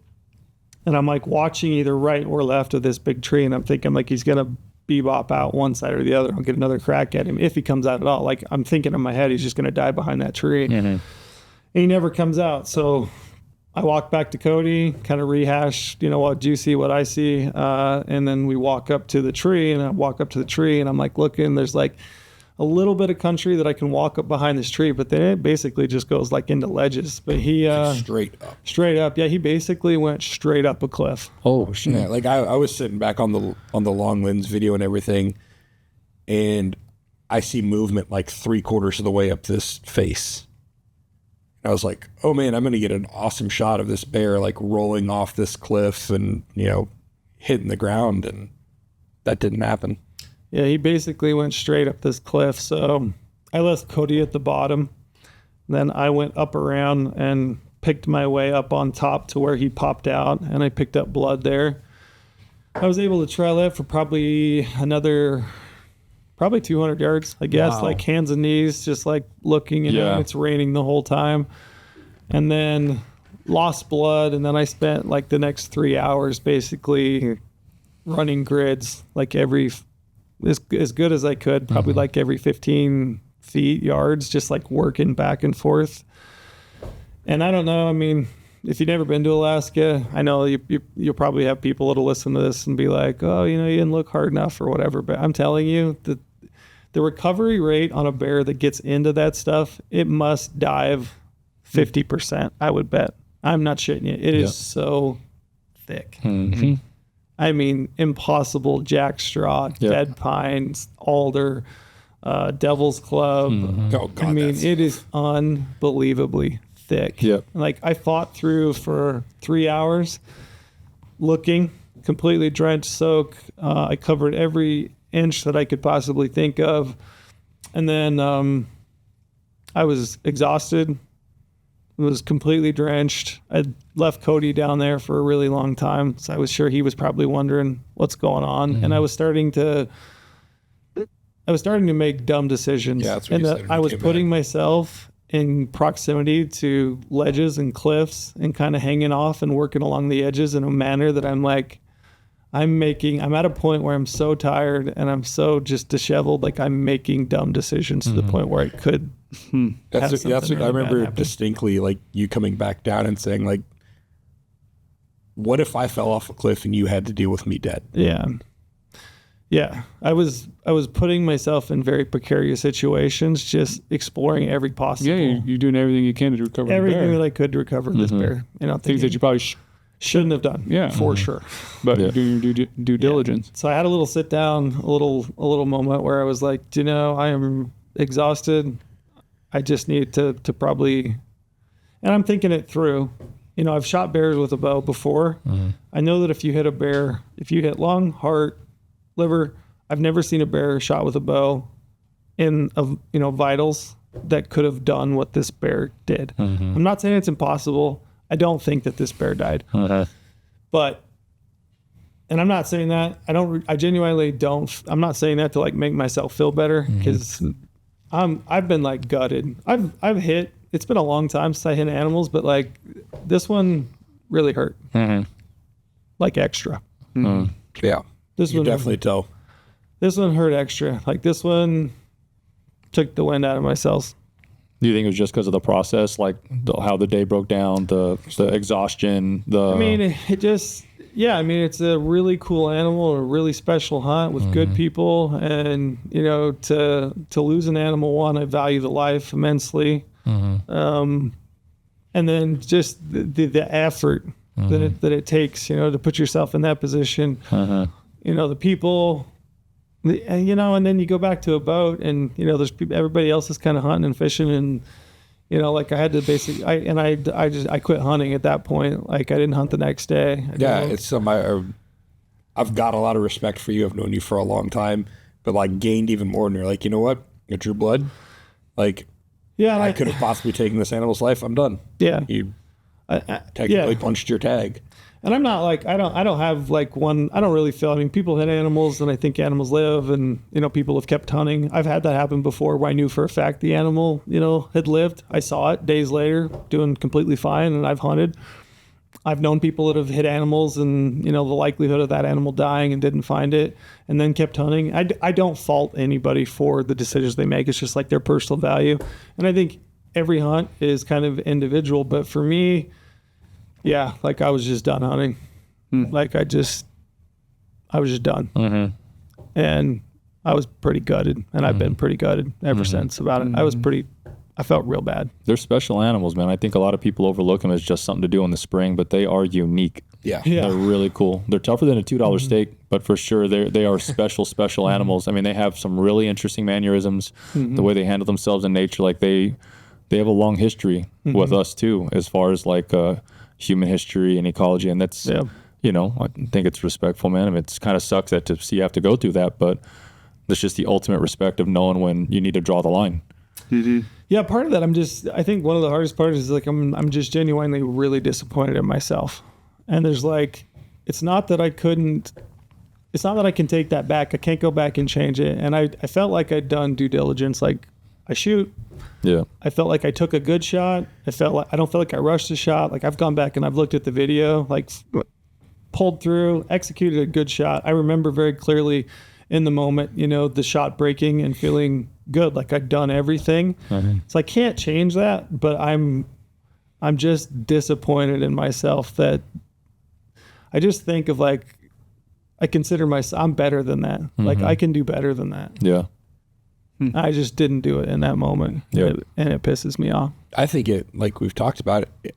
And I'm like watching either right or left of this big tree, and I'm thinking like he's going to bebop out one side or the other. I'll get another crack at him if he comes out at all. Like I'm thinking in my head he's just going to die behind that tree. And he never comes out. So I walk back to Cody, kind of rehash, what you see, what I see. And then we walk up to the tree, and I walk up to the tree, and I'm like looking, there's like a little bit of country that I can walk up behind this tree, but then it basically just goes like into ledges. But he straight up. Yeah, he basically went straight up a cliff. Oh shit. Yeah, like I was sitting back on the long lens video and everything, and I see movement like 3/4 of the way up this face. I was like, oh man, I'm going to get an awesome shot of this bear like rolling off this cliff and, hitting the ground. And that didn't happen. Yeah, he basically went straight up this cliff. So I left Cody at the bottom. Then I went up around and picked my way up on top to where he popped out, and I picked up blood there. I was able to trail it for probably another probably 200 yards, I guess, like hands and knees, just like looking, and it's raining the whole time. And then lost blood. And then I spent like the next 3 hours basically running grids, like as good as I could, probably like every 15 feet, yards, just like working back and forth. And I don't know, I mean, if you've never been to Alaska, I know you'll probably have people that'll listen to this and be like, oh, you didn't look hard enough or whatever. But I'm telling you, the recovery rate on a bear that gets into that stuff, it must dive 50%, I would bet. I'm not shitting you. It is so thick. Mm-hmm. I mean, impossible jackstraw, dead pines, alder, devil's club. Oh, God, I mean, it is unbelievably thick. Yep. Like I fought through for 3 hours looking, completely drenched, soaked. I covered every inch that I could possibly think of. And then I was exhausted, was completely drenched. I'd left Cody down there for a really long time, so I was sure he was probably wondering what's going on. And I was starting to make dumb decisions. Yeah, that's what and you that said when I you was came putting back. myself in proximity to ledges and cliffs and kind of hanging off and working along the edges in a manner that I'm like, I'm at a point where I'm so tired and I'm so just disheveled, like I'm making dumb decisions to the point where I could That's have what something I really bad remember happen. distinctly, like you coming back down and saying, like, what if I fell off a cliff and you had to deal with me dead? Yeah. I was putting myself in very precarious situations, just exploring every possible, You're doing everything you can to recover everything the bear. that I could to recover this bear. Things that you probably shouldn't have done. Yeah. For sure. but doing your due diligence. So I had a little sit down, a little moment where I was like, I am exhausted. I just need to probably, and I'm thinking it through. I've shot bears with a bow before. I know that if you hit a bear, if you hit lung, heart, liver, I've never seen a bear shot with a bow in vitals that could have done what this bear did. I'm not saying it's impossible. I don't think that this bear died. But, and I'm not saying that, I genuinely don't, I'm not saying that to like make myself feel better, because I've been like gutted. I've hit, it's been a long time since I hit animals, but like this one really hurt. Like extra. Yeah. This You one definitely tell. This one hurt extra. Like this one took the wind out of my sails. Do you think it was just because of the process, like how the day broke down, the exhaustion, I mean, it's a really cool animal, a really special hunt with good people, and to lose an animal, one, I value the life immensely, and then just the effort that it takes, to put yourself in that position, the people. And then you go back to a boat, and there's people, everybody else is kind of hunting and fishing, and like I had to basically, I quit hunting at that point. Like I didn't hunt the next day. It's I've got a lot of respect for you. I've known you for a long time, but like gained even more. And you're like, you know what? I drew blood. Like, I could have possibly taken this animal's life. I'm done. Yeah, You technically punched your tag. And I'm not like, I don't have like one, I don't really feel, I mean, people hit animals and I think animals live, and, people have kept hunting. I've had that happen before where I knew for a fact the animal, had lived. I saw it days later doing completely fine, and I've hunted. I've known people that have hit animals and, the likelihood of that animal dying and didn't find it and then kept hunting. I don't fault anybody for the decisions they make. It's just like their personal value. And I think every hunt is kind of individual, but for me, like I was just done hunting. Like I was just done. And I was pretty gutted, and I've been pretty gutted ever since about it. I felt real bad. They're special animals, man. I think a lot of people overlook them as just something to do in the spring, but they are unique. Yeah. They're really cool. They're tougher than a $2 steak, but for sure they are special animals. I mean, they have some really interesting mannerisms, the way they handle themselves in nature. Like they have a long history with us too, as far as like human history and ecology, and that's I think it's respectful, man. I mean, it's kind of sucks that you have to go through that, but it's just the ultimate respect of knowing when you need to draw the line. Yeah, part of that, I think one of the hardest parts is like I'm just genuinely really disappointed in myself. And there's like, it's not that I couldn't it's not that I can take that back. I can't go back and change it. And I felt like I'd done due diligence. Like, I shoot. Yeah. I felt like I took a good shot. I don't feel like I rushed the shot. Like, I've gone back and I've looked at the video, like pulled through, executed a good shot. I remember very clearly in the moment, you know, the shot breaking and feeling good. Like, I'd done everything. So I can't change that, but I'm just disappointed in myself that I just think of like, I consider myself, I'm better than that. Like, I can do better than that. Yeah. I just didn't do it in that moment. Yeah. And it pisses me off. I think like we've talked about it,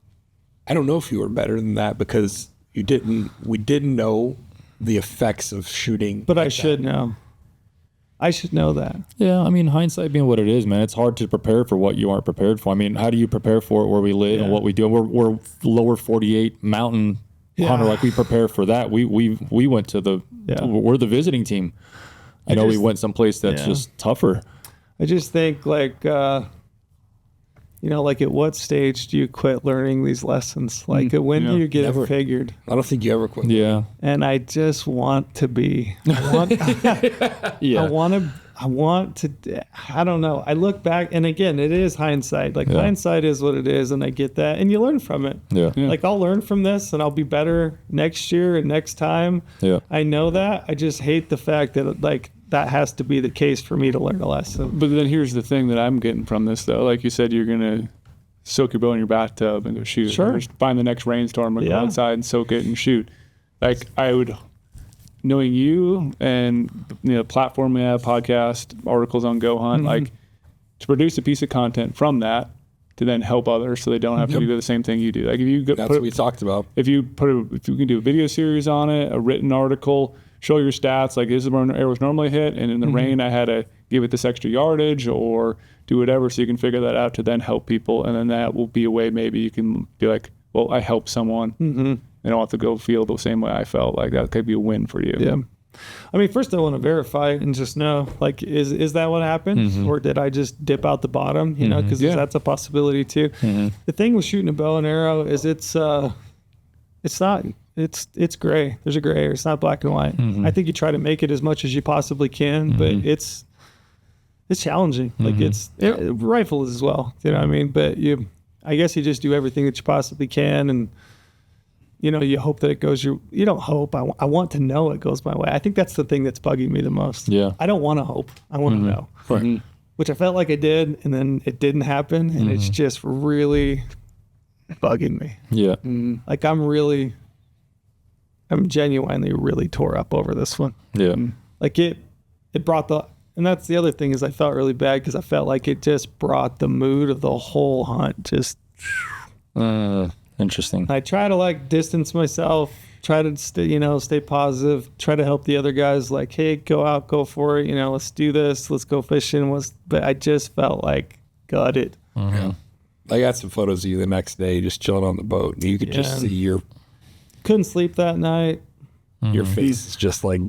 I don't know if you were better than that because we didn't know the effects of shooting. But I should know. I should know that. Yeah, I mean, hindsight being what it is, man, it's hard to prepare for what you aren't prepared for. I mean, how do you prepare for it where we live and what we do? We're lower 48 mountain hunter, like we prepare for that. We went to we're the visiting team. I know we went someplace that's just tougher. I just think like, you know, like at what stage do you quit learning these lessons? Like when do you get it figured? I don't think you ever quit. Yeah. And I just want to be, I want to, I don't know. I look back and again, it is hindsight. Like hindsight is what it is. And I get that. And you learn from it. Yeah. Like I'll learn from this and I'll be better next year and next time. Yeah. I know that. I just hate the fact that like that has to be the case for me to learn a lesson. But then here's the thing that I'm getting from this though. Like you said, you're going to soak your bow in your bathtub and go shoot. Sure. Or just find the next rainstorm and go outside and soak it and shoot. Like I would, knowing you and the platform we have, podcast, articles on goHUNT, like to produce a piece of content from that to then help others so they don't have to do the same thing you do. Like if you That's what we talked about. If you can do a video series on it, a written article, show your stats, like this is where arrows normally hit, and in the rain I had to give it this extra yardage or do whatever, so you can figure that out to then help people, and then that will be a way maybe you can be like, well, I helped someone. I don't have to go feel the same way I felt. Like that could be a win for you. Yeah. I mean, first I want to verify and just know, like, is that what happened? Or did I just dip out the bottom? You know, because that's a possibility too. The thing with shooting a bow and arrow is it's gray. There's a gray area. It's not black and white. I think you try to make it as much as you possibly can, but it's challenging. Like rifle as well, you know what I mean? But I guess you just do everything that you possibly can, and you know, you hope that it goes you don't hope. I want to know it goes my way. I think that's the thing that's bugging me the most. Yeah. I don't want to hope. I want to know. Right. Which I felt like I did, and then it didn't happen, and it's just really bugging me. Yeah. Like I'm genuinely really tore up over this one. Yeah. Like it brought and that's the other thing is I felt really bad because I felt like it just brought the mood of the whole hunt just. Interesting. I try to like distance myself, try to stay positive, try to help the other guys like, hey, go out, go for it. You know, let's do this. Let's go fishing. But I just felt like gutted. Yeah. I got some photos of you the next day just chilling on the boat. And you could just see couldn't sleep that night. Your face is just like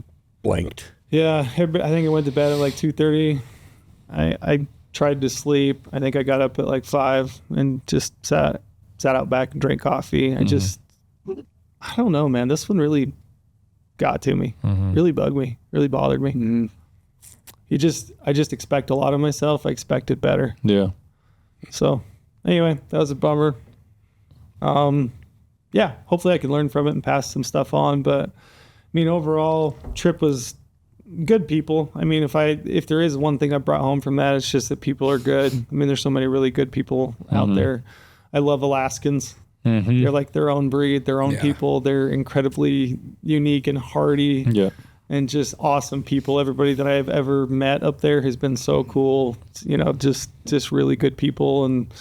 blanked. Yeah. I think I went to bed at like 2:30. I tried to sleep. I think I got up at like 5 and just sat out back and drank coffee. I don't know, man. This one really got to me, really bugged me, really bothered me. I just expect a lot of myself. I expected better. Yeah. So anyway, that was a bummer. Yeah, hopefully I can learn from it and pass some stuff on. But I mean, overall, trip was good people. I mean, if there is one thing I brought home from that, it's just that people are good. I mean, there's so many really good people out there. I love Alaskans. They're like their own breed, their own people. They're incredibly unique and hardy. Yeah. And just awesome people. Everybody that I've ever met up there has been so cool. You know, just really good people. And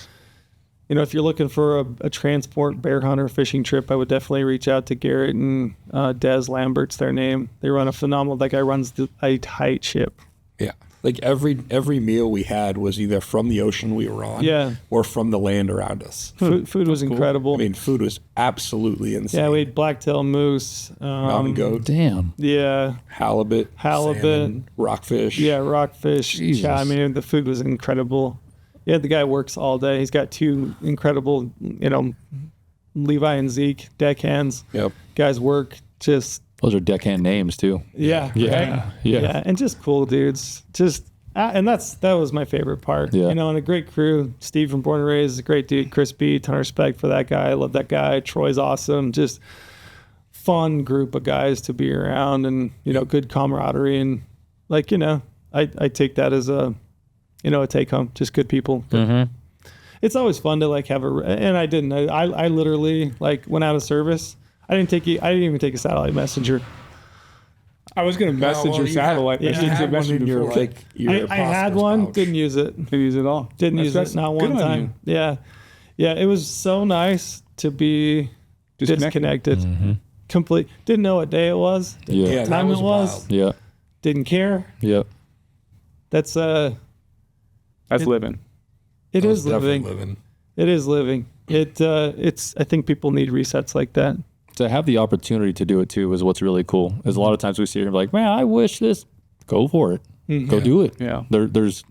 you know, if you're looking for a transport bear hunter fishing trip, I would definitely reach out to Garrett and Des Lambert's their name. They run a phenomenal. That guy runs a tight ship. Yeah. Like every meal we had was either from the ocean we were on or from the land around us. Food was incredible. I mean, food was absolutely insane. Yeah, we ate blacktail moose. Mountain goat. Damn. Yeah. Halibut. Salmon, rockfish. Yeah, rockfish. Jesus. Yeah, I mean, the food was incredible. Yeah, the guy works all day. He's got 2 incredible, Levi and Zeke deckhands. Yep. Guys work just Those are deckhand names too. Yeah. Yeah. Yeah. And just cool dudes. And that was my favorite part. Yeah. And a great crew. Steve from Born and Raised is a great dude. Chris B, ton of respect for that guy. I love that guy. Troy's awesome. Just fun group of guys to be around, and good camaraderie, and I take that as a take home. Just good people. Mm-hmm. It's always fun to have and I didn't. I literally went out of service. I didn't even take a satellite messenger. I was going to message your satellite. you had message one in your, before. your I had prosperous one, pouch. didn't use it. Didn't use it at all. Didn't use That's it, not good one on time. Yeah. It was so nice to be disconnected. Mm-hmm. Complete. Didn't know what day it was. Yeah. Yeah, Time that was it was. wild. Yeah. Didn't care. Yeah. That's That's living. it That was is definitely living. It is living. It's I think people need resets like that. To have the opportunity to do it too is what's really cool. Is a lot of times we see here like, man, I wish this. Go for it. Go do it. Yeah. There's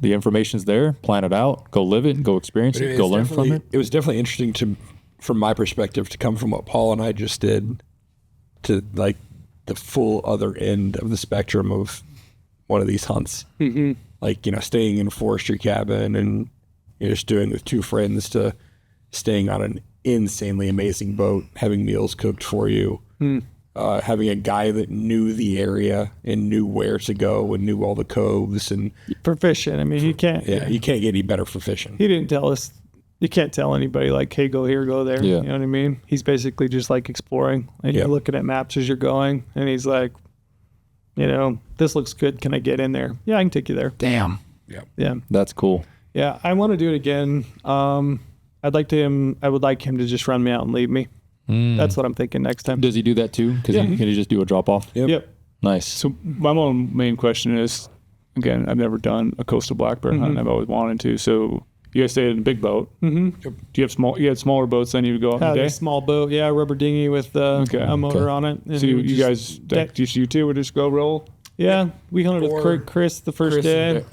the information's there. Plan it out. Go live it. Go experience it. Go learn from it. It was definitely interesting from my perspective, to come from what Paul and I just did to the full other end of the spectrum of one of these hunts. Mm-hmm. Staying in a forestry cabin and just doing with two friends, to staying on an insanely amazing boat, having meals cooked for you, having a guy that knew the area and knew where to go and knew all the coves, and For fishing, I mean, you can't get any better for fishing. he didn't tell us. You can't tell anybody hey, go here, go there. Yeah. You know what I mean? He's basically just exploring, and you're looking at maps as you're going, and he's like, this looks good. Can I get in there? Yeah, I can take you there. Damn. Yeah. That's cool. Yeah. I want to do it again. I would like him to just run me out and leave me. That's what I'm thinking next time. Does he do that too? Because can he just do a drop off? Yep. Nice. So my main question is, again, I've never done a coastal black bear hunt. I've always wanted to. So you guys stayed in a big boat. Mm-hmm. Do you have you had smaller boats than you would go out in the day? A small boat. Yeah. Rubber dinghy with a motor on it. And So we would you just guys, just you two would just go roll? Yeah. We hunted with Chris the first day.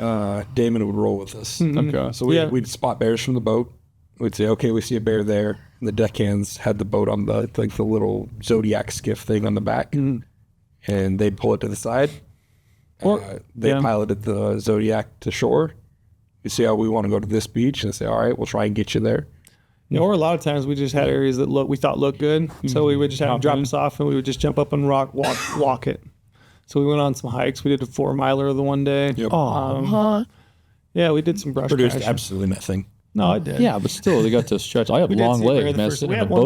Damon would roll with us. Okay. So we'd spot bears from the boat. We'd say, okay, we see a bear there. And the deckhands had the boat on the little Zodiac skiff thing on the back, and they'd pull it to the side. They piloted the Zodiac to shore. You see how we want to go to this beach, and they say, all right, we'll try and get you there. Or a lot of times we just had areas that we thought looked good, so we would just have them drop us off, and we would just jump up and walk it. So we went on some hikes. We did a 4-miler the one day. Yep. Yeah, we did some brush Produced crashing. absolutely nothing. No, I did. Yeah, but still, they got to stretch. I have We did long see a bear legs, the man. first- Sitting we in a had one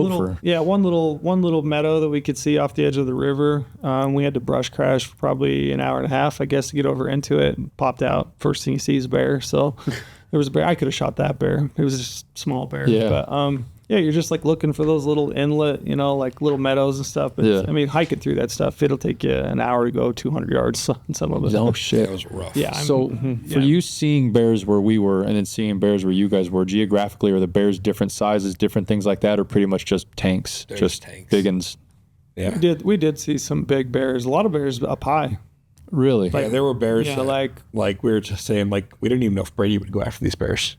boat little one little meadow that we could see off the edge of the river. We had to brush crash for probably an hour and a half, I guess, to get over into it. And popped out. First thing you see is a bear. So there was a bear. I could have shot that bear. It was just a small bear. Yeah. But you're just looking for those little inlet, little meadows and stuff. But I mean, hiking through that stuff, it'll take you an hour to go 200 yards in some of it. Oh Yeah, shit. it was rough. Yeah. So for you seeing bears where we were and then seeing bears where you guys were, geographically, are the bears different sizes, different things like that, or pretty much just tanks? They're just tanks. big uns? Yeah. we did see some big bears. A lot of bears up high. Really? Yeah, there were bears Yeah, that, like we were just saying, we didn't even know if Brady would go after these bears.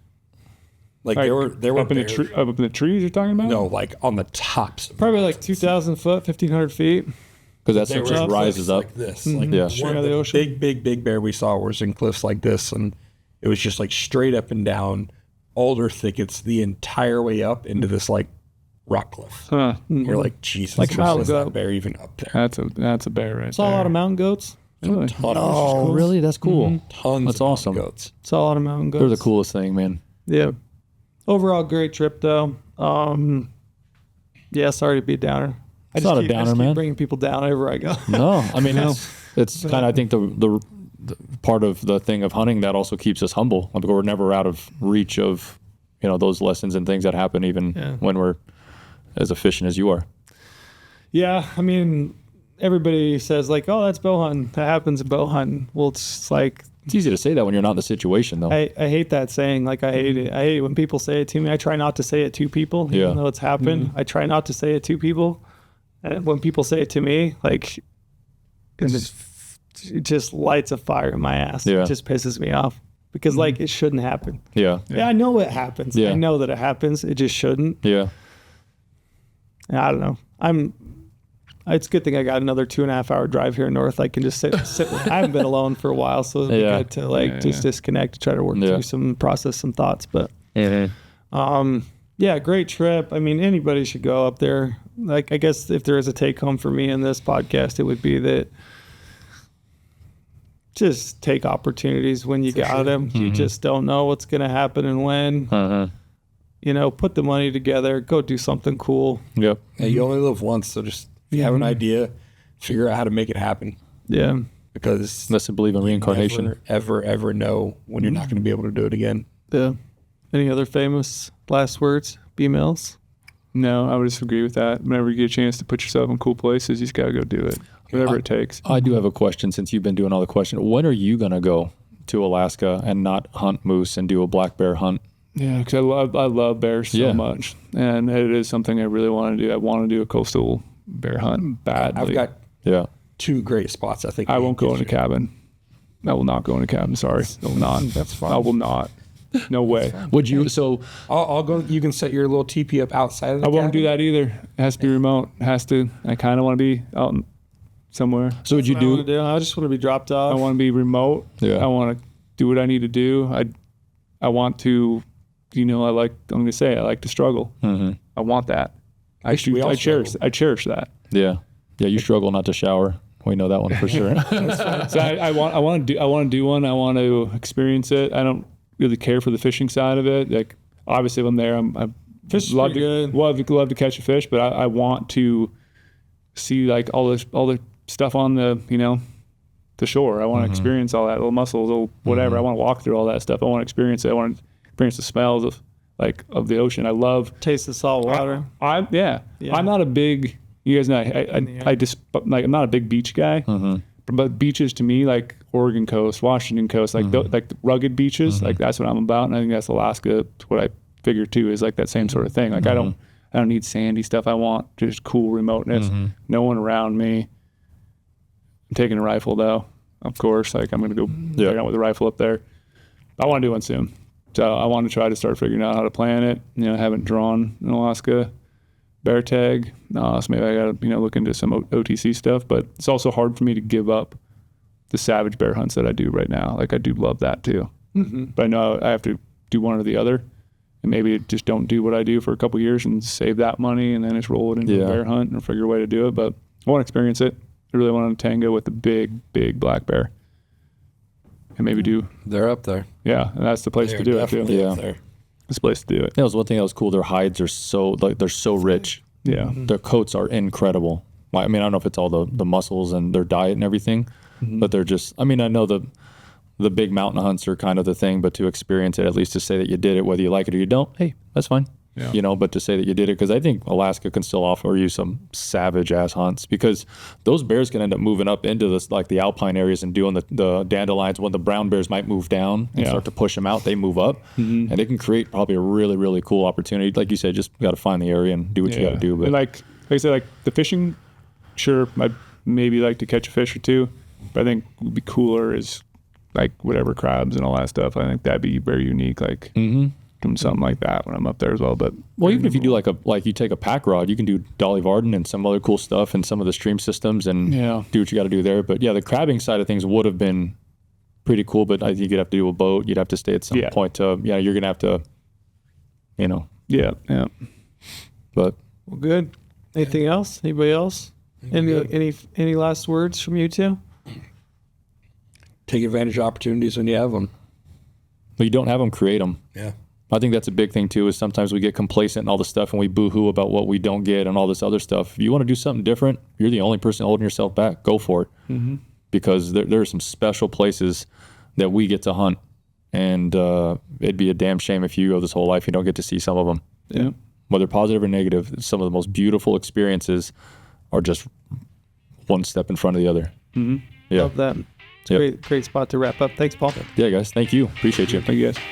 There were up in the bears, up in the trees you're talking about? no, on the tops. Of Probably 2,000 foot, 1,500 feet. Because that They stuff were just in rises cliffs up. like this. Yeah. One Yeah, of the the ocean. big bear we saw was in cliffs like this, and it was just straight up and down alder thickets the entire way up into this rock cliff. Huh. You're like, Jesus, Like a mountain is that goat. bear even up there? That's a bear right Saw a there. lot of mountain goats. Really? Oh, really? That's cool. Tons That's of awesome. goats. Saw a lot of mountain goats. They're the coolest thing, man. Yeah. Overall, great trip though. Yeah, sorry to be a downer. It's not a downer, keep man. bringing people down wherever I go. No, I mean it's kind of, I think the part of the thing of hunting that also keeps us humble. We're never out of reach of those lessons and things that happen even when we're as efficient as you are. Yeah, I mean, everybody says oh, that's bow hunting. That happens in bow hunting. Well, it's It's easy to say that when you're not in the situation, though. I hate that saying. I hate it. I hate it when people say it to me. I try not to say it to people, Yeah. even though it's happened. I try not to say it to people. And when people say it to me, it just lights a fire in my ass. Yeah. It just pisses me off because it shouldn't happen. Yeah. Yeah, I know it happens. Yeah. I know that it happens. It just shouldn't. Yeah. And I don't know. it's a good thing I got another 2.5 hour drive here north. I can just sit. I haven't been alone for a while, so it'd be good to just disconnect, try to work through process some thoughts. But great trip. I mean, anybody should go up there. Like, I guess if there is a take home for me in this podcast, it would be that just take opportunities when you got them. You just don't know what's going to happen and when. You know, put the money together, go do something cool. Yep. Yeah, you only live once, so just if you have an idea, figure out how to make it happen. Yeah. Because unless you believe in reincarnation, ever know when you're not going to be able to do it again. Yeah. Any other famous last words, B-Mills? No, I would just agree with that. Whenever you get a chance to put yourself in cool places, you just got to go do it. Whatever it takes. I do have a question since you've been doing all the questions. When are you going to go to Alaska and not hunt moose and do a black bear hunt? Yeah, because I love bears so much, and it is something I really want to do. I want to do a coastal bear hunt badly. I've got 2 great spots. I think I won't go in a cabin. I will not go in a cabin. Sorry, I will not. That's fine. I will not. No way. Would you? So I'll go. You can set your little teepee up outside of the I won't cabin. do that either. It has to be remote. It has to. I kind of want to be out somewhere. So would you do? I just want to be dropped off. I want to be remote. Yeah. I want to do what I need to do. I want to. I'm going to say I like to struggle. I want that. I cherish that. Yeah. You struggle not to shower. We know that one for sure. So I want to do one. I want to experience it. I don't really care for the fishing side of it. Like, obviously, if I'm there, I love to catch a fish, but I want to see like all the stuff on the shore. I want to experience all that, little mussels, little whatever. I want to walk through all that stuff. I want to experience it. I want to experience the smells of the ocean. I love taste the salt water. I'm not a big. You guys know I'm not a big beach guy. But beaches to me, like Oregon coast, Washington coast, like like the rugged beaches, like that's what I'm about. And I think that's Alaska. What I figure too is like that same sort of thing. Like I don't need sandy stuff. I want just cool remoteness. No one around me. I'm taking a rifle though, of course. Like I'm gonna go hang out with a rifle up there. I want to do one soon. So I want to try to start figuring out how to plan it. I haven't drawn in Alaska bear tag. So maybe I got to, look into some OTC stuff, but it's also hard for me to give up the savage bear hunts that I do right now. Like I do love that too. But I know I have to do one or the other, and maybe just don't do what I do for a couple of years and save that money and then just roll it into a bear hunt and figure a way to do it. But I want to experience it. I really want to tango with the big black bear. And maybe They're up there. Yeah, and that's the place to do it too. Up there. It's the place to do it. That was one thing that was cool. Their hides are so they're so rich. Yeah. Their coats are incredible. I mean, I don't know if it's all the muscles and their diet and everything, but they're just. I mean, I know the big mountain hunts are kind of the thing, but to experience it, at least to say that you did it, whether you like it or you don't, hey, that's fine. Yeah. But to say that you did it, because I think Alaska can still offer you some savage ass hunts, because those bears can end up moving up into this, like the alpine areas and doing the dandelions. When the brown bears might move down and start to push them out, they move up, and it can create probably a really, really cool opportunity. Like you said, just got to find the area and do what you got to do. But and like I said, like the fishing, sure, I'd maybe like to catch a fish or two, but I think would be cooler is like whatever crabs and all that stuff. I think that'd be very unique. Like. Doing something like that when I'm up there as well. But even if you do like you take a pack rod, you can do Dolly Varden and some other cool stuff and some of the stream systems and do what you got to do there. But the crabbing side of things would have been pretty cool, but I think you'd have to do a boat. You'd have to stay at some point to you're gonna have to But well, good. Anything else? Anybody else? Any last words from you two? Take advantage of opportunities when you have them. But you don't have them, create them. Yeah. I think that's a big thing too, is sometimes we get complacent and all this stuff and we boo-hoo about what we don't get and all this other stuff. If you want to do something different, you're the only person holding yourself back. Go for it. Because there are some special places that we get to hunt, and it'd be a damn shame if you go this whole life you don't get to see some of them. Yeah. Whether positive or negative, some of the most beautiful experiences are just one step in front of the other. Love that. It's a great spot to wrap up. Thanks, Paul. Yeah, guys. Thank you. Appreciate you. Thank you guys.